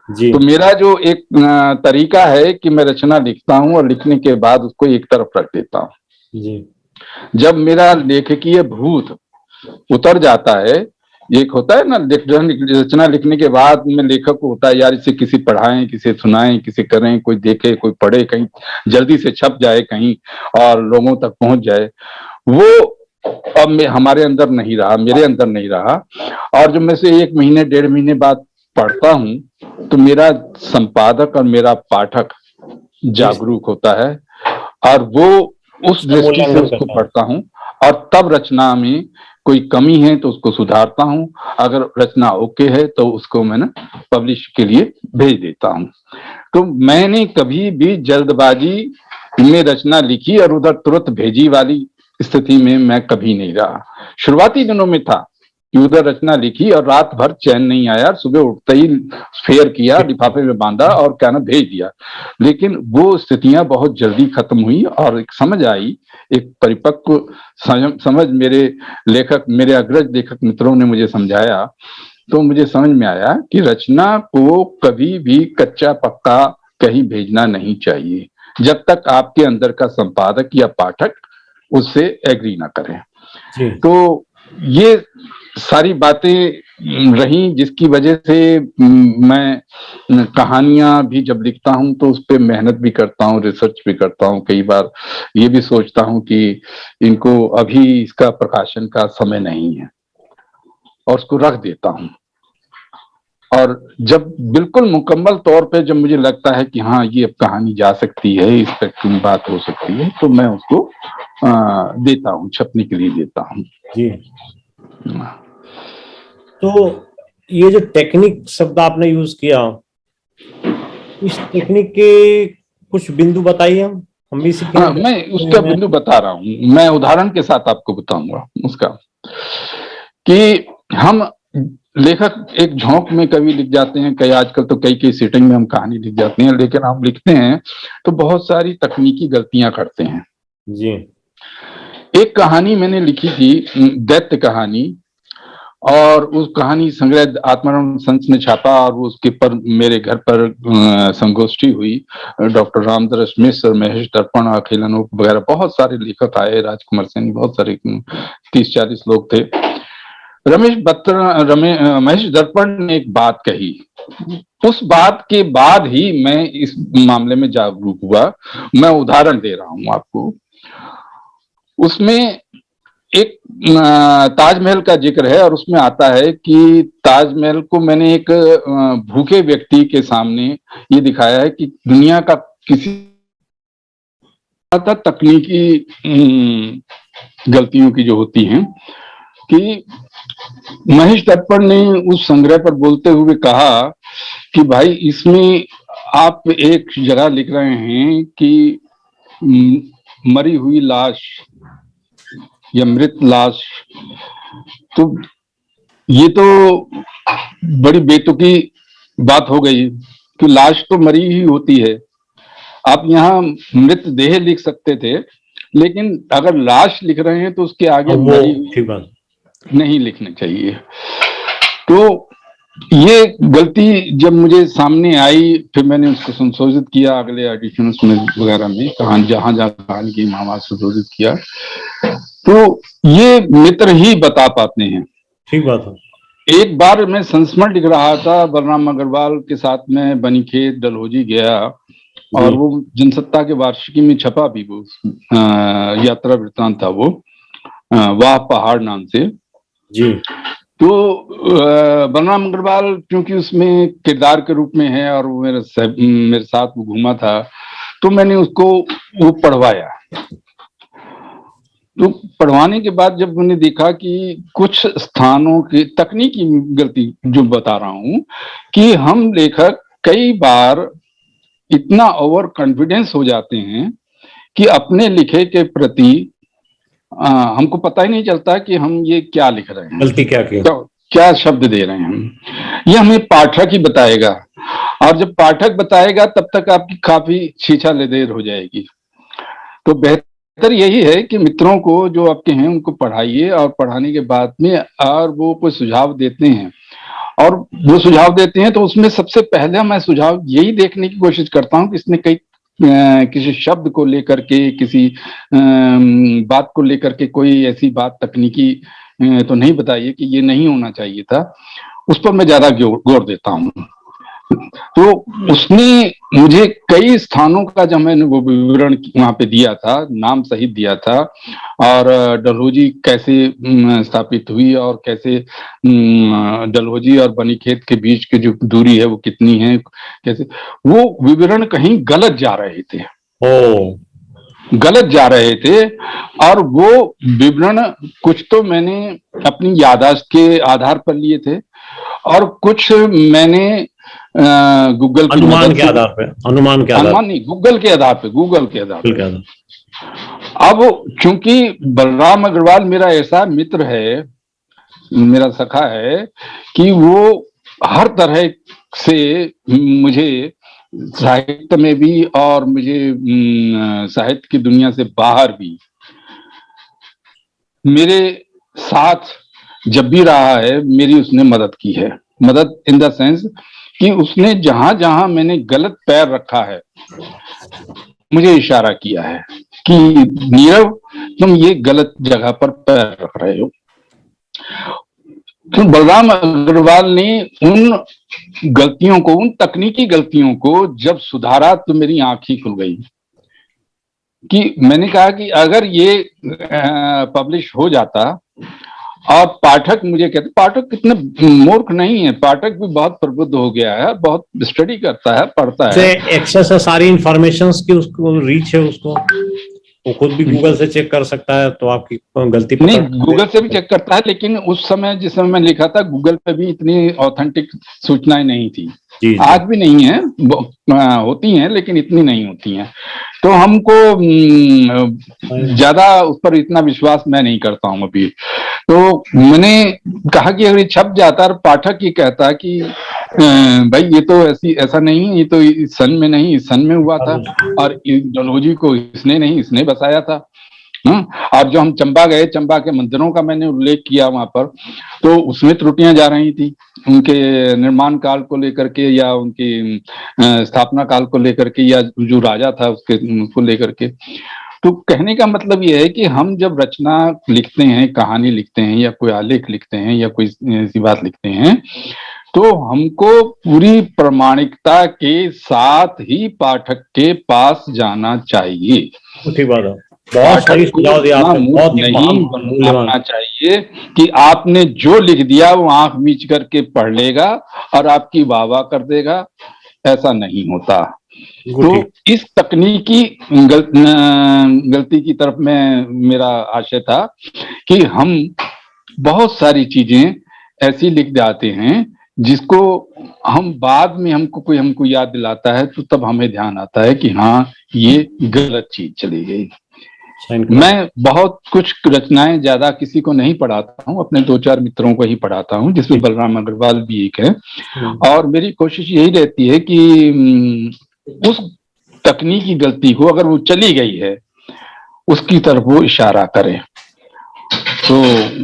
जी। तो मेरा जो एक तरीका है कि मैं रचना लिखता हूं और लिखने के बाद उसको एक तरफ रख देता हूं जी। जब मेरा लेखकीय भूत उतर जाता है, एक होता है ना रचना लिखने के बाद में लेखक को होता है यार इसे किसी पढ़ाएं, किसी सुनाएं, किसी करें, कोई देखे, कोई पढ़े, कहीं जल्दी से छप जाए कहीं और लोगों तक पहुंच जाए, वो अब हमारे अंदर नहीं रहा, मेरे अंदर नहीं रहा। और जब मैं से 1 महीने 1.5 महीने बाद पढ़ता हूं तो मेरा संपादक और मेरा पाठक जागरूक होता है और वो उस दृष्टि से उसको पढ़ता हूं और तब रचना में कोई कमी है तो उसको सुधारता हूं, अगर रचना ओके है तो उसको मैं ना पब्लिश के लिए भेज देता हूं। तो मैंने कभी भी जल्दबाजी में रचना लिखी और उधर तुरंत भेजी वाली स्थिति में मैं कभी नहीं रहा। शुरुआती दिनों में था कि उधर रचना लिखी और रात भर चैन नहीं आया, सुबह उठते ही फेयर किया, लिफाफे में बांधा और क्या ना भेज दिया। लेकिन वो स्थितियां बहुत जल्दी खत्म हुई और एक समझ आई, एक परिपक्व समझ मेरे अग्रज लेखक मित्रों ने मुझे समझाया, तो मुझे समझ में आया कि रचना को कभी भी कच्चा पक्का कहीं भेजना नहीं चाहिए जब तक आपके अंदर का संपादक या पाठक उससे एग्री ना करें। तो ये सारी बातें रही जिसकी वजह से मैं कहानियां भी जब लिखता हूं तो उस पर मेहनत भी करता हूं, रिसर्च भी करता हूं। कई बार ये भी सोचता हूं कि इनको अभी इसका प्रकाशन का समय नहीं है और उसको रख देता हूं। और जब बिल्कुल मुकम्मल तौर पे जब मुझे लगता है कि हाँ ये अब कहानी जा सकती है, इस पर की बात हो सकती है, तो मैं उसको देता हूँ, छपने के लिए देता हूँ जी। तो ये जो टेक्निक शब्द आपने यूज किया, इस टेक्निक के कुछ बिंदु बताइए, हम भी सीखें। मैं उसका बिंदु बता रहा हूँ, मैं उदाहरण के साथ आपको बताऊंगा उसका, कि हम लेखक एक झोंक में कभी लिख जाते हैं, कई आजकल तो कई सीटिंग में हम कहानी लिख जाते हैं, लेकिन हम लिखते हैं तो बहुत सारी तकनीकी गलतियां करते हैं जी। एक कहानी मैंने लिखी थी, दैत्य कहानी, और उस कहानी संग्रह आत्माराम संस में छापा, और उसके पर मेरे घर पर संगोष्ठी हुई। डॉक्टर रामदरस मिश्र, महेश दर्पण, अखिल अनूप वगैरह बहुत सारे लेखक आए, राजकुमार सेन, बहुत सारे 30-40 लोग थे। महेश दर्पण ने एक बात कही, उस बात के बाद ही मैं इस मामले में जागरूक हुआ। मैं उदाहरण दे रहा हूं आपको। उसमें एक ताजमहल का जिक्र है, और उसमें आता है कि ताजमहल को मैंने एक भूखे व्यक्ति के सामने ये दिखाया है कि दुनिया का किसी तकनीकी गलतियों की जो होती हैं, कि महेश दर्पण ने उस संग्रह पर बोलते हुए कहा कि भाई इसमें आप एक जगह लिख रहे हैं कि मरी हुई लाश या मृत लाश, तो ये तो बड़ी बेतुकी बात हो गई कि लाश तो मरी ही होती है। आप यहाँ मृत देह लिख सकते थे, लेकिन अगर लाश लिख रहे हैं तो उसके आगे मरी हुई नहीं लिखनी चाहिए। तो ये गलती जब मुझे सामने आई, फिर मैंने उसको संशोधित किया अगले एडिशंस में वगैरह में, जहां जहां कहानी की मामा संशोधित किया। तो ये मित्र ही बता पाते हैं। ठीक बात है। एक बार मैं संस्मरण लिख रहा था, बलराम अग्रवाल के साथ में बनीखेत डलहौजी गया, और वो जनसत्ता के वार्षिकी में छपा भी, वो यात्रा वृत्तांत था वो, वाह पहाड़ नाम से जी। तो बलराम अग्रवाल क्योंकि उसमें किरदार के रूप में है, और वो मेरे साथ वो घूमा था, तो मैंने उसको वो पढ़वाया। तो पढ़वाने के बाद जब मैंने देखा कि कुछ स्थानों की तकनीकी गलती जो बता रहा हूं, कि हम लेखक कई बार इतना ओवर कॉन्फिडेंस हो जाते हैं कि अपने लिखे के प्रति हमको पता ही नहीं चलता कि हम ये क्या लिख रहे हैं, गलती क्या की, तो क्या शब्द दे रहे हैं हम। ये हमें पाठक ही बताएगा, और जब पाठक बताएगा तब तक आपकी काफी छीछा लेदेर हो जाएगी। तो बेहतर यही है कि मित्रों को जो आपके हैं उनको पढ़ाइए, और पढ़ाने के बाद में और वो कोई सुझाव देते हैं, और वो सुझाव देते हैं तो उसमें सबसे पहले मैं सुझाव यही देखने की कोशिश करता हूँ कि इसने किसी शब्द को लेकर के, किसी बात को लेकर के कोई ऐसी बात तकनीकी तो नहीं बताइए कि ये नहीं होना चाहिए था। उस पर मैं ज्यादा गौर देता हूँ। तो उसने मुझे कई स्थानों का जब मैंने वो विवरण वहां पे दिया था, नाम सहित दिया था, और डलहौजी कैसे स्थापित हुई, और कैसे डलहौजी और बनीखेत के बीच की जो दूरी है वो कितनी है, कैसे वो विवरण कहीं गलत जा रहे थे, गलत जा रहे थे। और वो विवरण कुछ तो मैंने अपनी याददाश्त के आधार पर लिए थे, और कुछ मैंने गूगल अनुमान के आधार पे, अनुमान नहीं, गूगल के आधार पे। अब चूंकि बलराम अग्रवाल मेरा ऐसा मित्र है, मेरा सखा है, कि वो हर तरह से मुझे साहित्य में भी और मुझे साहित्य की दुनिया से बाहर भी मेरे साथ जब भी रहा है, मेरी उसने मदद की है। मदद इन द सेंस कि उसने जहां जहां मैंने गलत पैर रखा है मुझे इशारा किया है कि नीरव तुम ये गलत जगह पर पैर रख रहे हो। तो बलराम अग्रवाल ने उन गलतियों को, उन तकनीकी गलतियों को जब सुधारा तो मेरी आंख ही खुल गई, कि मैंने कहा कि अगर ये पब्लिश हो जाता, और पाठक मुझे कहते, पाठक कितने मूर्ख नहीं है, पाठक भी बहुत प्रबुद्ध हो गया है, बहुत स्टडी करता है, पढ़ता है, एक्सेस है सारी इंफॉर्मेशन की, उसको रीच है, उसको वो खुद भी गूगल से चेक कर सकता है, तो आपकी गलती नहीं, गूगल से भी चेक करता है, लेकिन उस समय जिस समय मैं लिखा था गूगल पे भी इतनी ऑथेंटिक सूचनाएं नहीं थी। जी। आज भी नहीं है, होती हैं लेकिन इतनी नहीं होती हैं। तो हमको ज्यादा उस पर इतना विश्वास मैं नहीं करता हूं अभी। तो मैंने कहा कि अगर ये छप जाता और पाठक ये कहता कि भाई ये तो ऐसा नहीं है, ये तो इस सन में नहीं, इस सन में हुआ था, और डलहौजी को इसने नहीं, इसने बसाया था, और जो हम चंबा गए, चंबा के मंदिरों का मैंने उल्लेख किया वहां पर, तो उसमें त्रुटियां जा रही थी उनके निर्माण काल को लेकर के, या उनकी स्थापना काल को लेकर के, या जो राजा था उसको लेकर के। तो कहने का मतलब यह है कि हम जब रचना लिखते हैं, कहानी लिखते हैं, या कोई आलेख लिखते हैं, या कोई ऐसी बात लिखते हैं, तो हमको पूरी प्रामाणिकता के साथ ही पाठक के पास जाना चाहिए। ठीक बात है, बहुत सही सुझाव दिया आपने, बहुत ही नहीं बनना चाहिए कि आपने जो लिख दिया वो आंख मीच करके पढ़ लेगा और आपकी वाह वाह कर देगा, ऐसा नहीं होता। तो इस तकनीकी गलती की तरफ में मेरा आशय था कि हम बहुत सारी चीजें ऐसी लिख जाते हैं जिसको हम बाद में हमको याद दिलाता है, तो तब हमें ध्यान आता है कि हाँ, ये गलत चीज चली गई। मैं बहुत कुछ रचनाएं ज्यादा किसी को नहीं पढ़ाता हूँ, अपने 2-4 मित्रों को ही पढ़ाता हूँ, जिसमें बलराम अग्रवाल भी एक है। और मेरी कोशिश यही रहती है कि उस तकनीकी गलती को, अगर वो चली गई है, उसकी तरफ वो इशारा करे। तो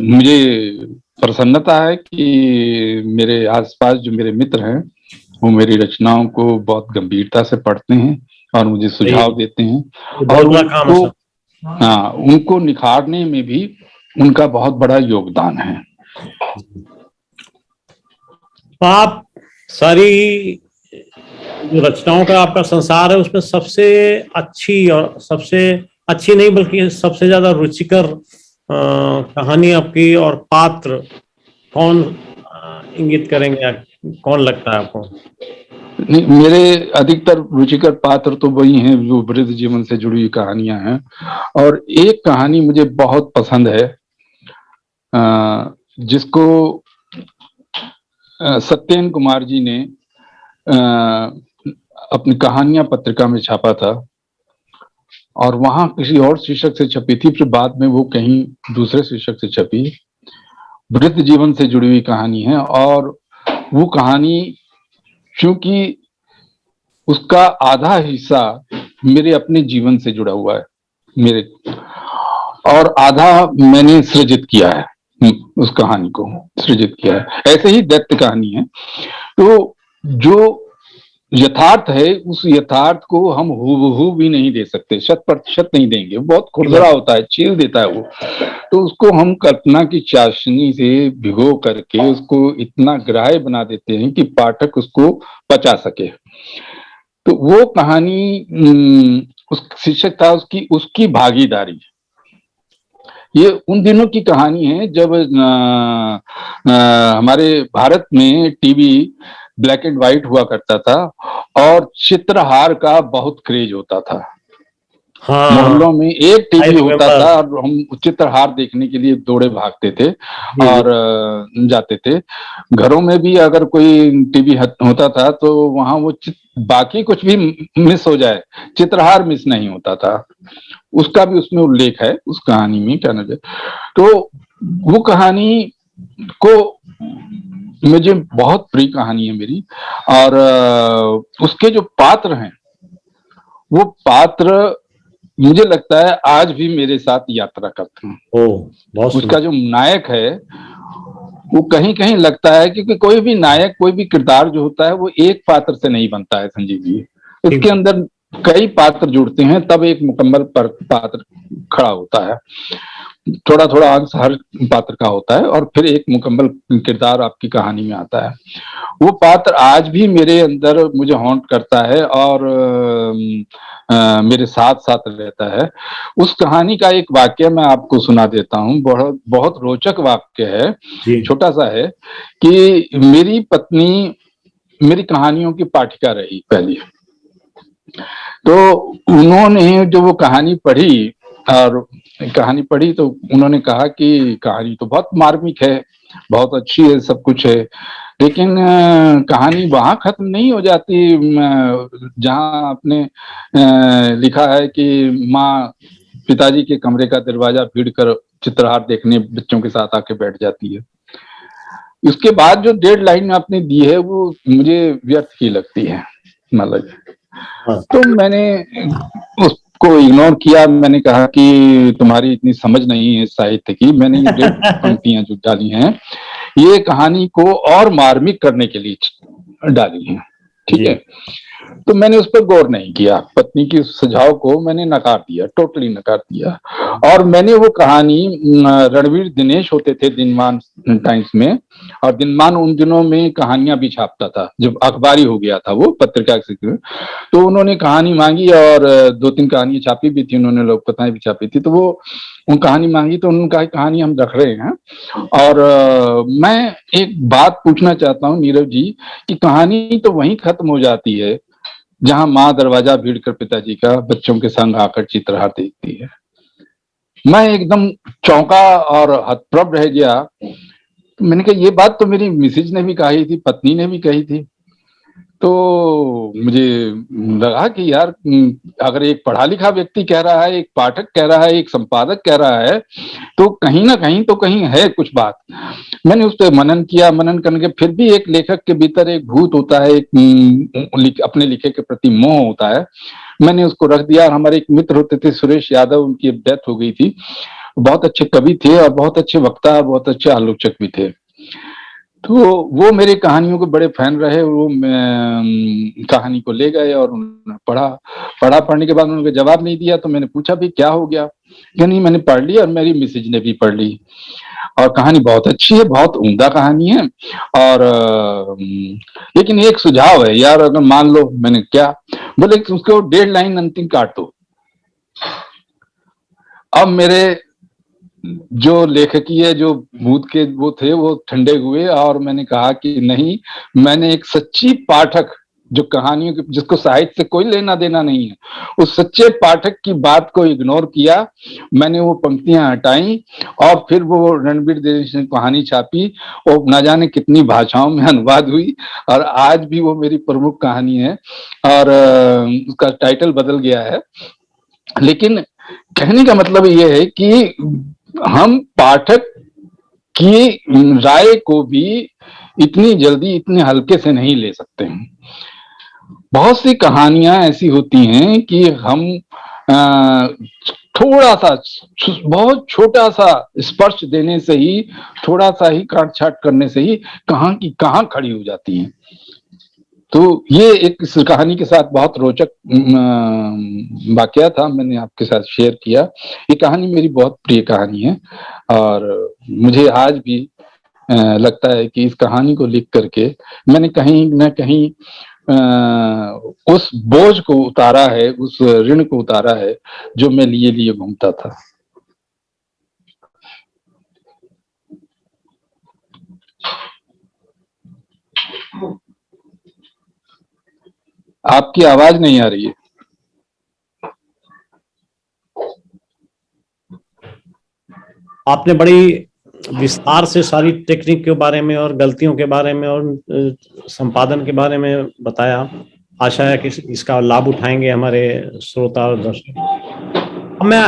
मुझे प्रसन्नता है कि मेरे आसपास जो मेरे मित्र हैं वो मेरी रचनाओं को बहुत गंभीरता से पढ़ते हैं और मुझे सुझाव देते हैं, और उनको निखारने में भी उनका बहुत बड़ा योगदान है। आप सारी जो रचनाओं का आपका संसार है, उसमें सबसे अच्छी, और सबसे अच्छी नहीं बल्कि सबसे ज्यादा रुचिकर कहानी आपकी और पात्र कौन इंगित करेंगे, कौन लगता है आपको? मेरे अधिकतर रुचिकर पात्र तो वही हैं जो वृद्ध जीवन से जुड़ी हुई कहानियां हैं। और एक कहानी मुझे बहुत पसंद है, जिसको सत्येन कुमार जी ने अपनी कहानियां पत्रिका में छापा था, और वहां किसी और शीर्षक से छपी थी, फिर बाद में वो कहीं दूसरे शीर्षक से छपी। वृद्ध जीवन से जुड़ी हुई कहानी है, और वो कहानी क्योंकि उसका आधा हिस्सा मेरे अपने जीवन से जुड़ा हुआ है, मेरे, और आधा मैंने सृजित किया है, उस कहानी को सृजित किया है। ऐसे ही दैत्य कहानी है। तो जो यथार्थ है, उस यथार्थ को हम हूबहू भी नहीं दे सकते, 100% नहीं देंगे, बहुत खुरदरा होता है, चीर देता है वो। तो उसको हम कल्पना की चाशनी से भिगो करके उसको इतना ग्राह्य बना देते हैं कि पाठक उसको पचा सके। तो वो कहानी, उस शीर्षक था उसकी भागीदारी। ये उन दिनों की कहानी है जब हमारे भारत में टीवी ब्लैक एंड व्हाइट हुआ करता था, और चित्रहार का बहुत क्रेज होता था। हाँ, मोहल्लों में एक टीवी होता था और हम चित्रहार देखने के लिए दौड़े भागते थे और जाते थे। घरों में भी अगर कोई टीवी होता था तो वहां वो बाकी कुछ भी मिस हो जाए, चित्रहार मिस नहीं होता था। उसका भी उसमें उल्लेख है उस कहानी में, क्या ना। तो वो कहानी को मुझे बहुत प्रिय कहानी है मेरी, और उसके जो पात्र हैं, वो पात्र मुझे लगता है आज भी मेरे साथ यात्रा करते हैं। उसका जो नायक है वो कहीं कहीं लगता है, क्योंकि कोई भी नायक, कोई भी किरदार जो होता है वो एक पात्र से नहीं बनता है संजीव जी, उसके अंदर कई पात्र जुड़ते हैं, तब एक मुकम्मल पात्र खड़ा होता है। थोड़ा थोड़ा अंश हर पात्र का होता है और फिर एक मुकम्मल किरदार आपकी कहानी में आता है। वो पात्र आज भी मेरे अंदर मुझे हॉन्ट करता है और मेरे साथ साथ रहता है। उस कहानी का एक वाक्य मैं आपको सुना देता हूँ, बहुत बहुत रोचक वाक्य है, छोटा सा है, कि मेरी पत्नी मेरी कहानियों की पाठिका रही पहली। तो उन्होंने जो वो कहानी पढ़ी तो उन्होंने कहा कि कहानी तो बहुत मार्मिक है, बहुत अच्छी है, सब कुछ है, लेकिन कहानी वहां खत्म नहीं हो जाती जहां आपने लिखा है कि माँ पिताजी के कमरे का दरवाजा भीड़ कर चित्रहार देखने बच्चों के साथ आके बैठ जाती है। उसके बाद जो डेडलाइन आपने दी है वो मुझे व्यर्थ ही लगती है, मतलब। तो मैंने को इग्नोर किया। मैंने कहा कि तुम्हारी इतनी समझ नहीं है साहित्य की। मैंने ये 1.5 पंक्तियां जो डाली हैं ये कहानी को और मार्मिक करने के लिए डाली हैं, ठीक है। तो मैंने उस पर गौर नहीं किया, पत्नी की सुझाव को मैंने नकार दिया, टोटली नकार दिया। और मैंने वो कहानी, रणवीर दिनेश होते थे दिनमान टाइम्स में, और दिनमान उन दिनों में कहानियां भी छापता था, जब अखबारी हो गया था वो पत्रिका से, तो उन्होंने कहानी मांगी और 2-3 कहानियां छापी भी थी उन्होंने, लोक कथाएं भी छापी थी। तो वो उन कहानी मांगी तो उन्होंने कहा कहानी हम रख रहे हैं। और मैं एक बात पूछना चाहता हूँ नीरव जी कि कहानी तो वहीं खत्म हो जाती है जहां माँ दरवाजा भीड़कर पिताजी का बच्चों के संग आकर चित्रहार देखती है। मैं एकदम चौंका और हतप्रभ रह गया। मैंने कहा ये बात तो मेरी मिसेज ने भी कही थी, पत्नी ने भी कही थी। तो मुझे लगा कि यार अगर एक पढ़ा लिखा व्यक्ति कह रहा है, एक पाठक कह रहा है, एक संपादक कह रहा है, तो कहीं ना कहीं तो कहीं है कुछ बात। मैंने उस पर मनन किया, मनन करने के फिर भी एक लेखक के भीतर एक भूत होता है, एक अपने लिखे के प्रति मोह होता है। मैंने उसको रख दिया। और हमारे एक मित्र होते थे सुरेश यादव, उनकी डेथ हो गई थी। बहुत अच्छे कवि थे और बहुत अच्छे वक्ता, बहुत अच्छे आलोचक भी थे। तो वो मेरी कहानियों के बड़े फैन रहे। वो कहानी को ले गए और उन्होंने पढ़ने के बाद उन्होंने जवाब नहीं दिया। तो मैंने पूछा भी क्या हो गया, कि नहीं मैंने पढ़ ली और मेरी मिसेज ने भी पढ़ ली और कहानी बहुत अच्छी है, बहुत उम्दा कहानी है। और लेकिन एक सुझाव है यार, अगर मान लो, मैंने क्या बोले, उसको 1.5 लाइन अंतिम काट दो। अब मेरे जो लेखकीय जो भूत के वो थे वो ठंडे हुए और मैंने कहा कि नहीं, मैंने एक सच्ची पाठक जो कहानियों की, जिसको साहित्य से कोई लेना देना नहीं है, उस सच्चे पाठक की बात को इग्नोर किया। मैंने वो पंक्तियां हटाई और फिर वो रणवीर दिनेश ने कहानी छापी। वो न जाने कितनी भाषाओं में अनुवाद हुई और आज भी वो मेरी प्रमुख कहानी है और उसका टाइटल बदल गया है। लेकिन कहने का मतलब ये है कि हम पाठक की राय को भी इतनी जल्दी इतने हल्के से नहीं ले सकते हैं। बहुत सी कहानियां ऐसी होती हैं कि हम थोड़ा सा, बहुत छोटा सा स्पर्श देने से ही, थोड़ा सा ही काट छाट करने से ही कहां की कहां खड़ी हो जाती हैं। तो ये एक इस कहानी के साथ बहुत रोचक वाकया था, मैंने आपके साथ शेयर किया। ये कहानी मेरी बहुत प्रिय कहानी है और मुझे आज भी लगता है कि इस कहानी को लिख करके मैंने कहीं न कहीं उस बोझ को उतारा है, उस ऋण को उतारा है जो मैं लिए घूमता था। आपकी आवाज नहीं आ रही है। आपने बड़ी विस्तार से सारी टेक्निक के बारे में और गलतियों के बारे में और संपादन के बारे में बताया। आशा है कि इसका लाभ उठाएंगे हमारे श्रोता और दर्शक। अब मैं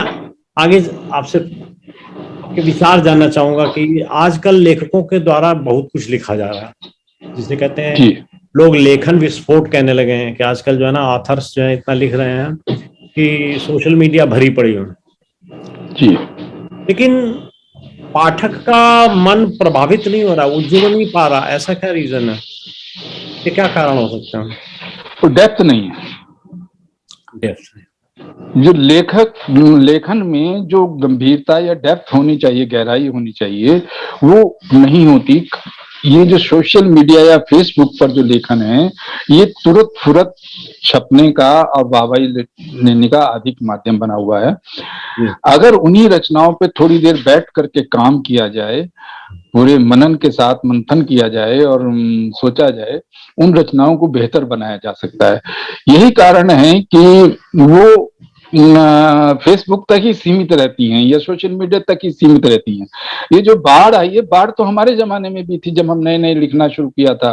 आगे आपसे आपके विचार जानना चाहूंगा कि आजकल लेखकों के द्वारा बहुत कुछ लिखा जा रहा है, जिसे कहते हैं लोग लेखन विस्फोट कहने लगे हैं, कि आजकल जो है ना ऑथर्स जो है इतना लिख रहे हैं कि सोशल मीडिया भरी पड़ी हो जी। लेकिन पाठक का मन प्रभावित नहीं हो रहा, वो जुड़ नहीं पा रहा। ऐसा क्या रीजन है, ये क्या कारण हो सकता है? तो डेप्थ नहीं है। डेप्थ जो लेखन में जो गंभीरता या डेप्थ होनी चाहिए, गहराई होनी चाहिए, वो नहीं होती। ये जो सोशल मीडिया या फेसबुक पर जो लेखन है, ये तुरंत फुरत छपने का और वाहवाही लेने का अधिक माध्यम बना हुआ है। अगर उन्हीं रचनाओं पे थोड़ी देर बैठ करके काम किया जाए, पूरे मनन के साथ मंथन किया जाए और सोचा जाए, उन रचनाओं को बेहतर बनाया जा सकता है। यही कारण है कि वो फेसबुक तक ही सीमित रहती हैं या सोशल मीडिया तक ही सीमित रहती हैं। ये जो बाढ़ आई है, बाढ़ तो हमारे जमाने में भी थी जब हम नए नए लिखना शुरू किया था।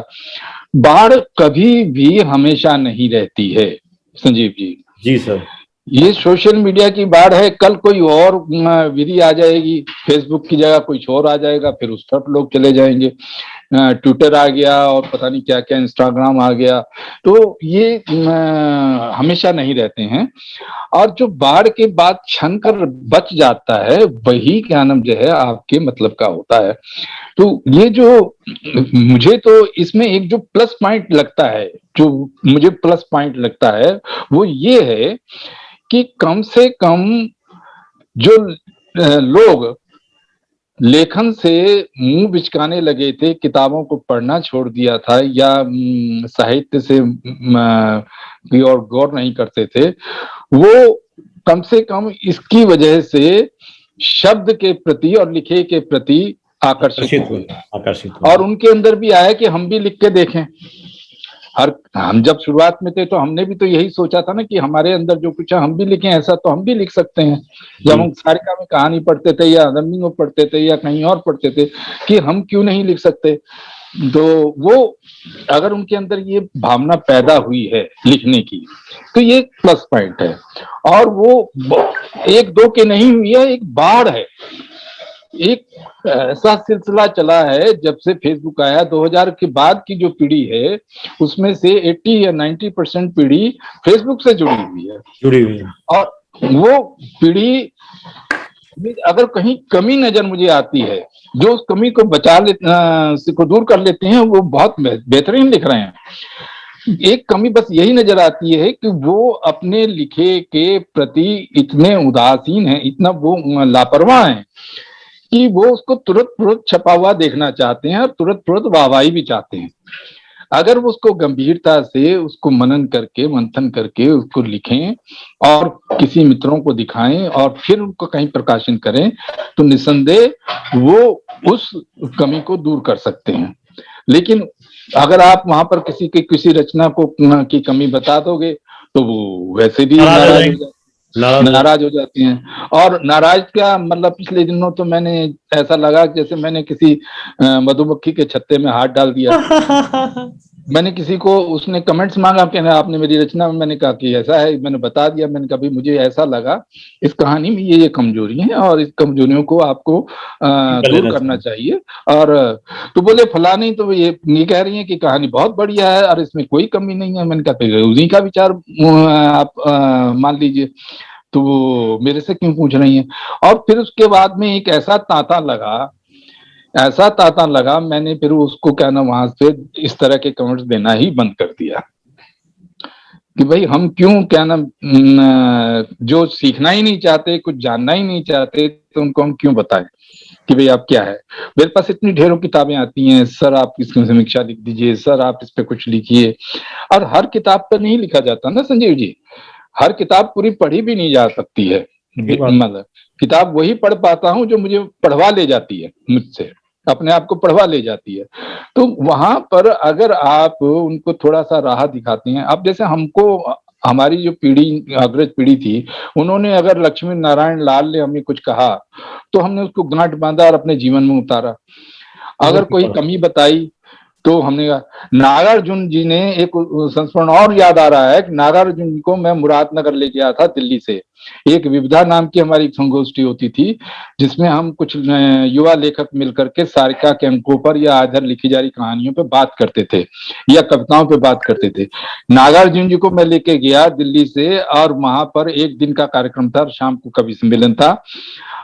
बाढ़ कभी भी हमेशा नहीं रहती है संजीव जी। जी सर। ये सोशल मीडिया की बाढ़ है, कल कोई और विधि आ जाएगी, फेसबुक की जगह कुछ और आ जाएगा, फिर उस तरफ लोग चले जाएंगे। ट्विटर आ गया और पता नहीं क्या क्या, इंस्टाग्राम आ गया, तो ये हमेशा नहीं रहते हैं। और जो बाढ़ के बाद छन कर बच जाता है वही क्या नाम जो है आपके मतलब का होता है। तो ये जो मुझे तो इसमें एक जो प्लस पॉइंट लगता है, जो मुझे प्लस पॉइंट लगता है वो ये है कि कम से कम जो लोग लेखन से मुंह बिचकाने लगे थे, किताबों को पढ़ना छोड़ दिया था या साहित्य से की और गौर नहीं करते थे, वो कम से कम इसकी वजह से शब्द के प्रति और लिखे के प्रति आकर्षित हुए और उनके अंदर भी आया कि हम भी लिख के देखें। हम जब शुरुआत में थे तो हमने भी तो यही सोचा था ना कि हमारे अंदर जो कुछ है हम भी लिखें, ऐसा तो हम भी लिख सकते हैं। जब हम सारिका में कहानी पढ़ते थे या अदम्बी में पढ़ते थे या कहीं और पढ़ते थे कि हम क्यों नहीं लिख सकते, तो वो अगर उनके अंदर ये भावना पैदा हुई है लिखने की तो ये प्लस पॉइंट है। और वो एक दो के नहीं हुई है, एक बाढ़ है, एक ऐसा सिलसिला चला है जब से फेसबुक आया। 2000 के बाद की जो पीढ़ी है उसमें से 80 या 90% पीढ़ी फेसबुक से जुड़ी हुई है। और वो पीढ़ी अगर कहीं कमी नजर मुझे आती है, जो उस कमी को को दूर कर लेते हैं वो बहुत बेहतरीन लिख रहे हैं। एक कमी बस यही नजर आती है कि वो अपने लिखे के प्रति इतने उदासीन हैं, इतना वो लापरवाह हैं कि वो उसको तुरंत छपा हुआ देखना चाहते हैं और तुरंत वाहवाही भी चाहते हैं। अगर वो उसको गंभीरता से उसको मनन करके मंथन करके उसको लिखें और किसी मित्रों को दिखाएं और फिर उनको कहीं प्रकाशन करें तो निसंदेह वो उस कमी को दूर कर सकते हैं। लेकिन अगर आप वहां पर किसी रचना को की कमी बता दोगे तो वो वैसे भी नाराज हो जाती हैं। और नाराज का मतलब पिछले दिनों तो मैंने ऐसा लगा जैसे मैंने किसी मधुमक्खी के छत्ते में हाथ डाल दिया। मैंने किसी को उसने कमेंट्स मांगा कि आपने मेरी रचना में, मैंने कहा कि ऐसा है, मैंने बता दिया, मैंने कहा मुझे ऐसा लगा इस कहानी में ये कमजोरी है और इस कमजोरियों को आपको दूर करना चाहिए। और तो बोले फलानी तो ये कह रही है कि कहानी बहुत बढ़िया है और इसमें कोई कमी नहीं है। मैंने कहा उन्हीं का विचार आप मान लीजिए, तो वो मेरे से क्यों पूछ रही हैं। और फिर उसके बाद में एक ऐसा तांता लगा, मैंने फिर उसको क्या ना वहां से इस तरह के कमेंट्स देना ही बंद कर दिया कि भाई हम क्यों क्या ना जो सीखना ही नहीं चाहते, कुछ जानना ही नहीं चाहते, तो उनको हम क्यों बताएं कि भाई आप क्या है। मेरे पास इतनी ढेरों किताबें आती हैं, सर आप इसकी समीक्षा लिख दीजिए, सर आप इस पे कुछ लिखिए। और हर किताब पर नहीं लिखा जाता ना संजीव जी, हर किताब पूरी पढ़ी भी नहीं जा सकती है। मतलब किताब वही पढ़ पाता हूँ जो मुझे पढ़वा ले जाती है, मुझसे अपने आप को पढ़वा ले जाती है। तो वहां पर अगर आप उनको थोड़ा सा राह दिखाते हैं, अब जैसे हमको हमारी जो पीढ़ी अग्रज पीढ़ी थी, उन्होंने अगर लक्ष्मी नारायण लाल ने हमें कुछ कहा तो हमने उसको गांठ बांधा और अपने जीवन में उतारा। अगर कोई कमी बताई तो हमने कहा। नागार्जुन जी ने एक संस्मरण और याद आ रहा है कि नागार्जुन जी को मैं मुरादनगर ले गया था दिल्ली से। एक विविधा नाम की हमारी संगोष्ठी होती थी जिसमें हम कुछ युवा लेखक मिलकर के सारिका के अंकों पर या इधर लिखी जा रही कहानियों पर बात करते थे या कविताओं पर बात करते थे। नागार्जुन जी को मैं लेके गया दिल्ली से और वहां पर एक दिन का कार्यक्रम था, शाम को कवि सम्मेलन था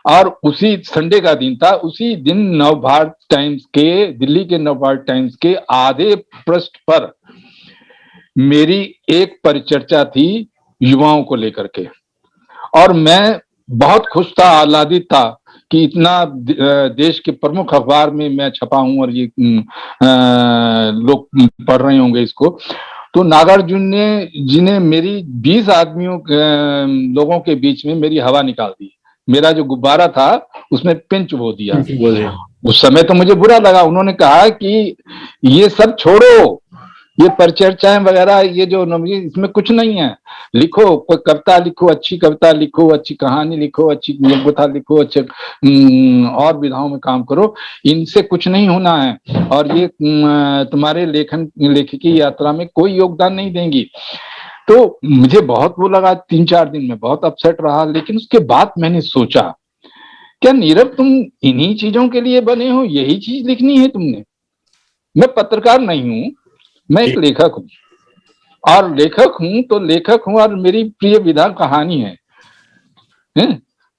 और उसी संडे का दिन था। उसी दिन नवभारत टाइम्स के, दिल्ली के नवभारत टाइम्स के आधे पृष्ठ पर मेरी एक परिचर्चा थी युवाओं को लेकर के और मैं बहुत खुश था, आह्लादित था कि इतना देश के प्रमुख अखबार में मैं छपा हूं और ये लोग पढ़ रहे होंगे इसको। तो नागार्जुन जी ने मेरी 20 आदमियों लोगों के बीच में मेरी हवा निकाल दी। मेरा जो गुब्बारा था उसमें पिंच बो दिया। उस समय तो मुझे बुरा लगा। उन्होंने कहा कि ये सब छोड़ो, ये परिचर्चाएं वगैरह ये जो इसमें कुछ नहीं है, लिखो, कोई कविता लिखो, अच्छी कविता लिखो, अच्छी कहानी लिखो, अच्छी कथा लिखो, अच्छे और विधाओं में काम करो, इनसे कुछ नहीं होना है और ये तुम्हारे लेखकी यात्रा में कोई योगदान नहीं देंगी। तो मुझे बहुत वो लगा, 3-4 दिन में बहुत अपसेट रहा। लेकिन उसके बाद मैंने सोचा, क्या नीरव तुम इन्हीं चीजों के लिए बने हो, यही चीज लिखनी है तुमने? मैं पत्रकार नहीं हूं, मैं एक लेखक हूं, और लेखक हूं तो लेखक हूं, और मेरी प्रिय विधा कहानी है।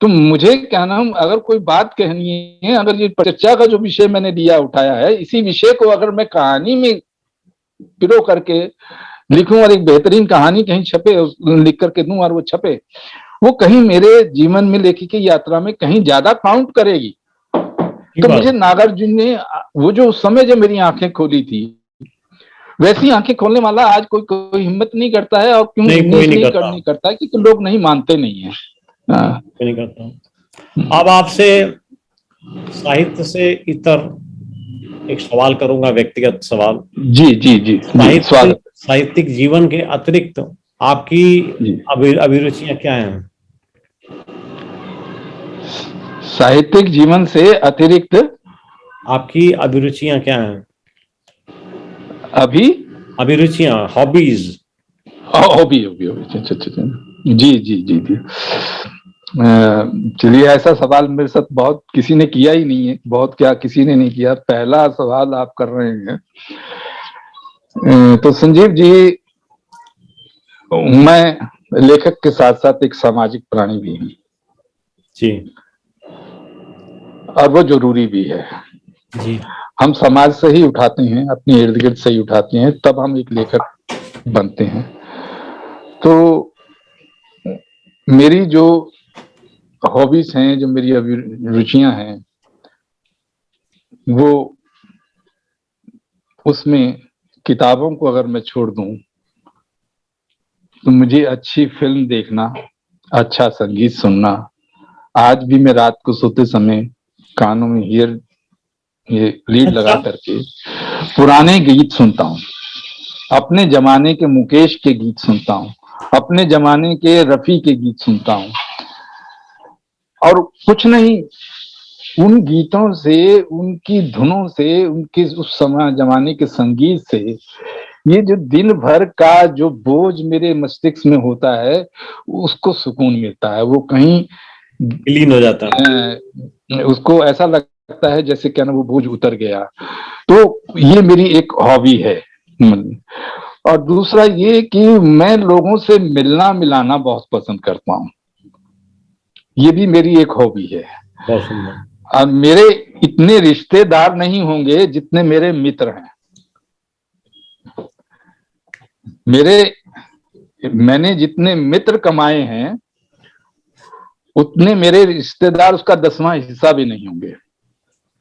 तो मुझे क्या नाम, अगर कोई बात कहनी है, अगर ये चर्चा का जो विषय मैंने लिया उठाया है, इसी विषय को अगर मैं कहानी में पिरो करके लिखूं और एक बेहतरीन कहानी कहीं छपे, लिख करके दूं और वो छपे, वो कहीं मेरे जीवन में लेखी की यात्रा में कहीं ज्यादा काउंट करेगी। तो मुझे नागार्जुन ने वो जो उस समय जो मेरी आंखें खोली थी, वैसी आंखें खोलने वाला आज कोई हिम्मत नहीं करता है। और क्यों नहीं करता है? क्योंकि लोग नहीं मानते नहीं है। नहीं करता। अब आपसे साहित्य से इतर एक सवाल करूंगा, व्यक्तिगत सवाल। जी जी जी, साहित्यिक जीवन के अतिरिक्त आपकी अभिरुचियां क्या हैं? साहित्यिक जीवन से अतिरिक्त आपकी अभिरुचियां क्या हैं? अभिरुचियां, हॉबीज। हॉबी जी जी जी जी। चलिए, ऐसा सवाल मेरे साथ बहुत किसी ने किया ही नहीं है, बहुत क्या किसी ने नहीं किया, पहला सवाल आप कर रहे हैं। तो संजीव जी, मैं लेखक के साथ साथ एक सामाजिक प्राणी भी हूँ जी, और वो जरूरी भी है जी। हम समाज से ही उठाते हैं, अपने इर्द गिर्द से ही उठाते हैं, तब हम एक लेखक बनते हैं। तो मेरी जो हॉबीज हैं, जो मेरी रुचियां हैं, वो उसमें किताबों को अगर मैं छोड़ दूं तो मुझे अच्छी फिल्म देखना, अच्छा संगीत सुनना। आज भी मैं रात को सोते समय कानों में ये लीड लगा करके पुराने गीत सुनता हूँ। अपने जमाने के मुकेश के गीत सुनता हूँ, अपने जमाने के रफी के गीत सुनता हूँ। और कुछ नहीं, उन गीतों से, उनकी धुनों से, उनके उस समय जमाने के संगीत से ये जो दिन भर का जो बोझ मेरे मस्तिष्क में होता है, उसको सुकून मिलता है। वो कहीं विलीन हो जाता है, उसको ऐसा लगता है जैसे क्या ना वो बोझ उतर गया। तो ये मेरी एक हॉबी है। और दूसरा ये कि मैं लोगों से मिलना मिलाना बहुत पसंद करता हूँ, ये भी मेरी एक हॉबी है। बहुत सुंदर। और मेरे इतने रिश्तेदार नहीं होंगे जितने मेरे मित्र हैं। मैंने जितने मित्र कमाए हैं उतने मेरे रिश्तेदार उसका 10वां हिस्सा भी नहीं होंगे।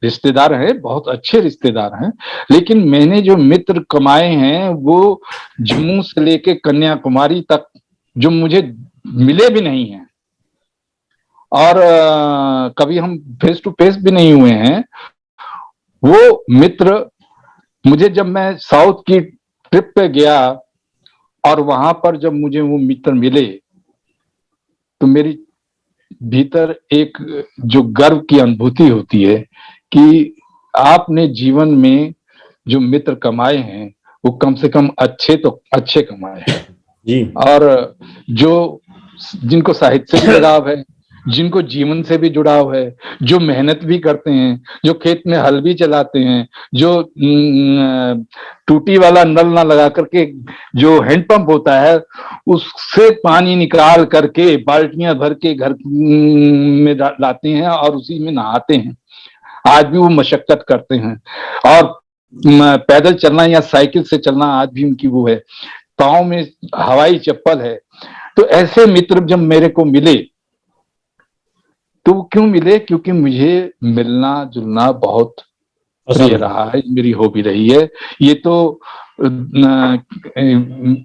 रिश्तेदार हैं, बहुत अच्छे रिश्तेदार हैं, लेकिन मैंने जो मित्र कमाए हैं वो जम्मू से लेके कन्याकुमारी तक जो मुझे मिले भी नहीं हैं, और कभी हम फेस टू फेस भी नहीं हुए हैं, वो मित्र मुझे, जब मैं साउथ की ट्रिप पे गया और वहां पर जब मुझे वो मित्र मिले तो मेरी भीतर एक जो गर्व की अनुभूति होती है कि आपने जीवन में जो मित्र कमाए हैं वो कम से कम अच्छे तो अच्छे कमाए हैं जी। और जो जिनको साहित्य से लगाव है, जिनको जीवन से भी जुड़ाव है, जो मेहनत भी करते हैं, जो खेत में हल भी चलाते हैं, जो टूटी वाला नल ना लगा करके जो हैंडपंप होता है उससे पानी निकाल करके बाल्टियां भर के घर में लाते हैं और उसी में नहाते हैं। आज भी वो मशक्कत करते हैं, और पैदल चलना या साइकिल से चलना आज भी उनकी वो है, पाँव में हवाई चप्पल है। तो ऐसे मित्र जब मेरे को मिले तो क्यों मिले? क्योंकि मुझे मिलना जुलना बहुत प्रिय रहा है, मेरी हॉबी रही है। ये तो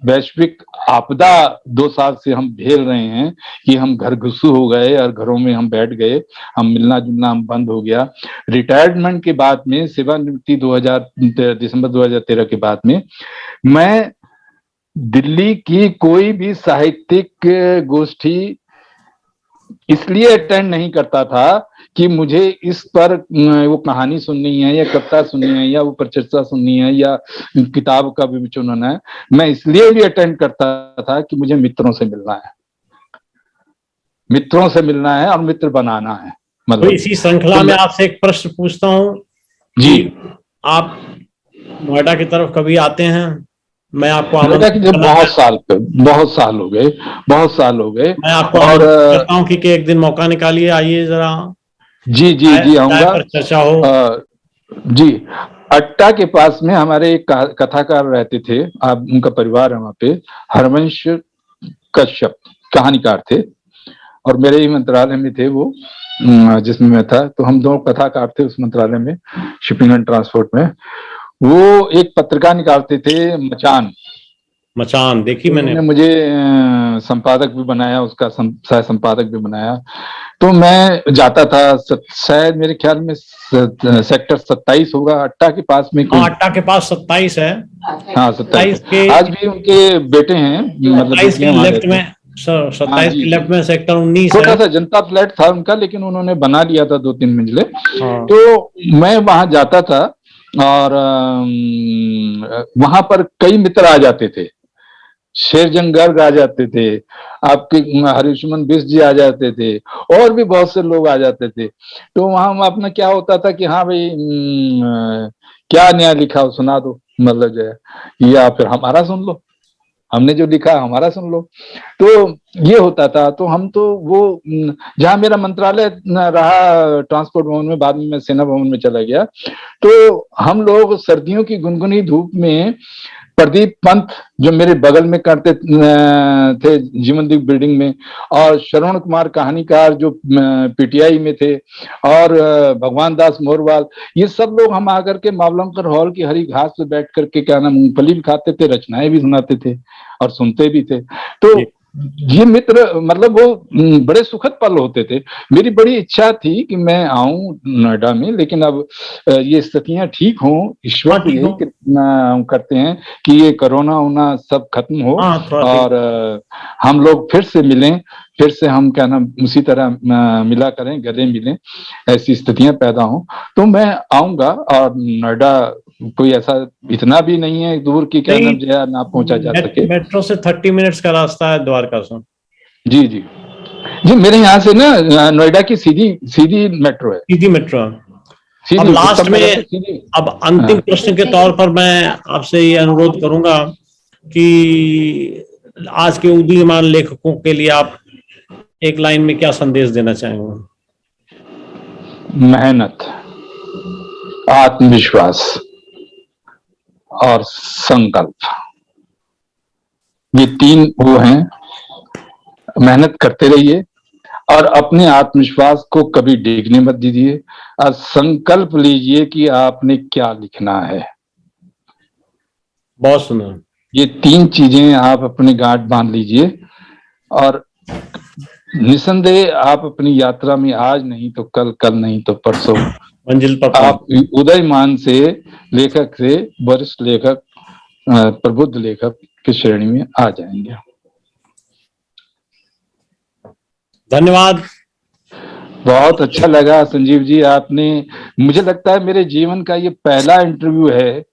वैश्विक आपदा 2 साल से हम झेल रहे हैं कि हम घर घुसू हो गए और घरों में हम बैठ गए, हम मिलना जुलना हम बंद हो गया। रिटायरमेंट के बाद में, सेवानिवृत्ति दिसंबर 2013 के बाद में, मैं दिल्ली की कोई भी साहित्यिक गोष्ठी इसलिए अटेंड नहीं करता था कि मुझे इस पर वो कहानी सुननी है या कविता सुननी है या ऊपर चर्चा सुननी है या किताब का भी विचुनना है, मैं इसलिए भी अटेंड करता था कि मुझे मित्रों से मिलना है, मित्रों से मिलना है और मित्र बनाना है। तो मतलब इसी श्रृंखला में आपसे एक प्रश्न पूछता हूँ जी, आप नोएडा की तरफ कभी आते हैं? मैं आपको नोएडा की जब बहुत साल हो गए, मैं आपको और करता हूँ कि एक दिन मौका निकालिए, आइए जरा। जी जी जी आऊंगा, पर चर्चा हो। जी। अट्टा के पास में हमारे एक कथाकार रहते थे, आप उनका परिवार है वहां पे, हरवंश कश्यप कहानीकार थे और मेरे ही मंत्रालय में थे वो, जिसमें मैं था। तो हम दो कथाकार थे उस मंत्रालय में, शिपिंग एंड ट्रांसपोर्ट में। वो एक पत्रिका निकालते थे, मचान देखी मैंने। मुझे संपादक भी बनाया, उसका सह संपादक भी बनाया। तो मैं जाता था, शायद मेरे ख्याल में सेक्टर 27 होगा, अट्टा के पास में कोई। अट्टा के पास 27 है। हाँ 27 के आज भी उनके बेटे हैं, मतलब 27 के लेफ्ट में, 27 के लेफ्ट में सेक्टर 19 है। छोटा सा जनता फ्लैट था उनका, लेकिन उन्होंने बना लिया था 2-3 मंजिले। हाँ। तो मैं वहां जाता था और वहां पर कई मित्र आ जाते थे, शेरजंग गर्ग आ जाते थे, आपके हरिशमन बिष्ट जी आ जाते थे, और भी बहुत से लोग आ जाते थे। तो वहां अपना क्या होता था कि हाँ भाई, क्या नया लिखा हो सुना दो, मतलब जो है, या फिर हमारा सुन लो, हमने जो लिखा हमारा सुन लो। तो ये होता था। तो हम तो वो, जहां मेरा मंत्रालय रहा ट्रांसपोर्ट भवन में, बाद में मैं सेना भवन में चला गया, तो हम लोग सर्दियों की गुनगुनी धूप में प्रदीप पंत जो मेरे बगल में करते थे जीवनदीप बिल्डिंग में, और श्रवण कुमार कहानीकार जो पीटीआई में थे, और भगवान दास मोरवाल, ये सब लोग हम आकर के मावलंकर हॉल की हरी घास पे बैठ करके क्या नाम मूंगफली भी खाते थे, रचनाएं भी सुनाते थे और सुनते भी थे। तो ये मित्र, मतलब वो बड़े सुखद पल होते थे। मेरी बड़ी इच्छा थी कि मैं आऊं नोएडा में, लेकिन अब ये स्थितियां ठीक हों, ईश्वर को यही करते हैं कि ये कोरोना वोना सब खत्म हो और हम लोग फिर से मिलें, फिर से हम क्या नाम उसी तरह मिला करें, गले मिलें, ऐसी स्थितियां पैदा हों। तो मैं आऊंगा। और नोएडा कोई ऐसा इतना भी नहीं है दूर की क्या नाम जो ना पहुंचा जा सके। मेट्रो से 30 मिनट्स का रास्ता है द्वारका से। जी जी जी, मेरे यहाँ से ना नोएडा की सीधी मेट्रो है, सीधी मेट्रो। अब लास्ट में, अब अंतिम प्रश्न के तौर पर मैं आपसे ये अनुरोध करूंगा कि आज के उदीयमान लेखकों के लिए आप एक लाइन में क्या संदेश देना चाहेंगे? मेहनत, आत्मविश्वास और संकल्प, ये 3 वो हैं। मेहनत करते रहिए और अपने आत्मविश्वास को कभी डिगने मत दीजिए, और संकल्प लीजिए कि आपने क्या लिखना है। बहुत सुंदर। ये 3 चीजें आप अपने गांठ बांध लीजिए, और निसंदेह आप अपनी यात्रा में आज नहीं तो कल, कल नहीं तो परसों मंजिल पर आप उदयमान से लेखक से वरिष्ठ लेखक, प्रबुद्ध लेखक की श्रेणी में आ जाएंगे। धन्यवाद। बहुत अच्छा लगा संजीव जी, आपने, मुझे लगता है मेरे जीवन का ये पहला इंटरव्यू है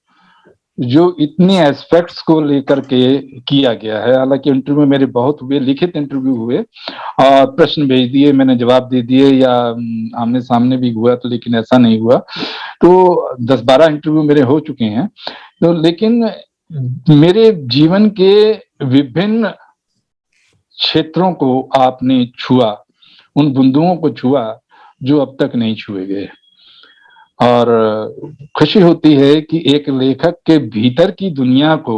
जो इतने एस्पेक्ट्स को लेकर के किया गया है। हालांकि इंटरव्यू मेरे बहुत हुए, लिखित इंटरव्यू हुए और प्रश्न भेज दिए, मैंने जवाब दे दिए, या आमने सामने भी हुआ, तो लेकिन ऐसा नहीं हुआ। तो 10-12 इंटरव्यू मेरे हो चुके हैं। तो लेकिन मेरे जीवन के विभिन्न क्षेत्रों को आपने छुआ, उन बिंदुओं को छुआ जो अब तक नहीं छुए गए। और खुशी होती है कि एक लेखक के भीतर की दुनिया को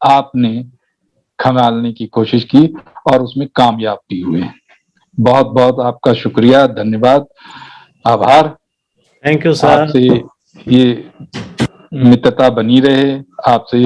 आपने खंगालने की कोशिश की और उसमें कामयाब भी हुए। बहुत बहुत आपका शुक्रिया, धन्यवाद, आभार। Thank you sir. आपसे ये मित्रता बनी रहे, आपसे ये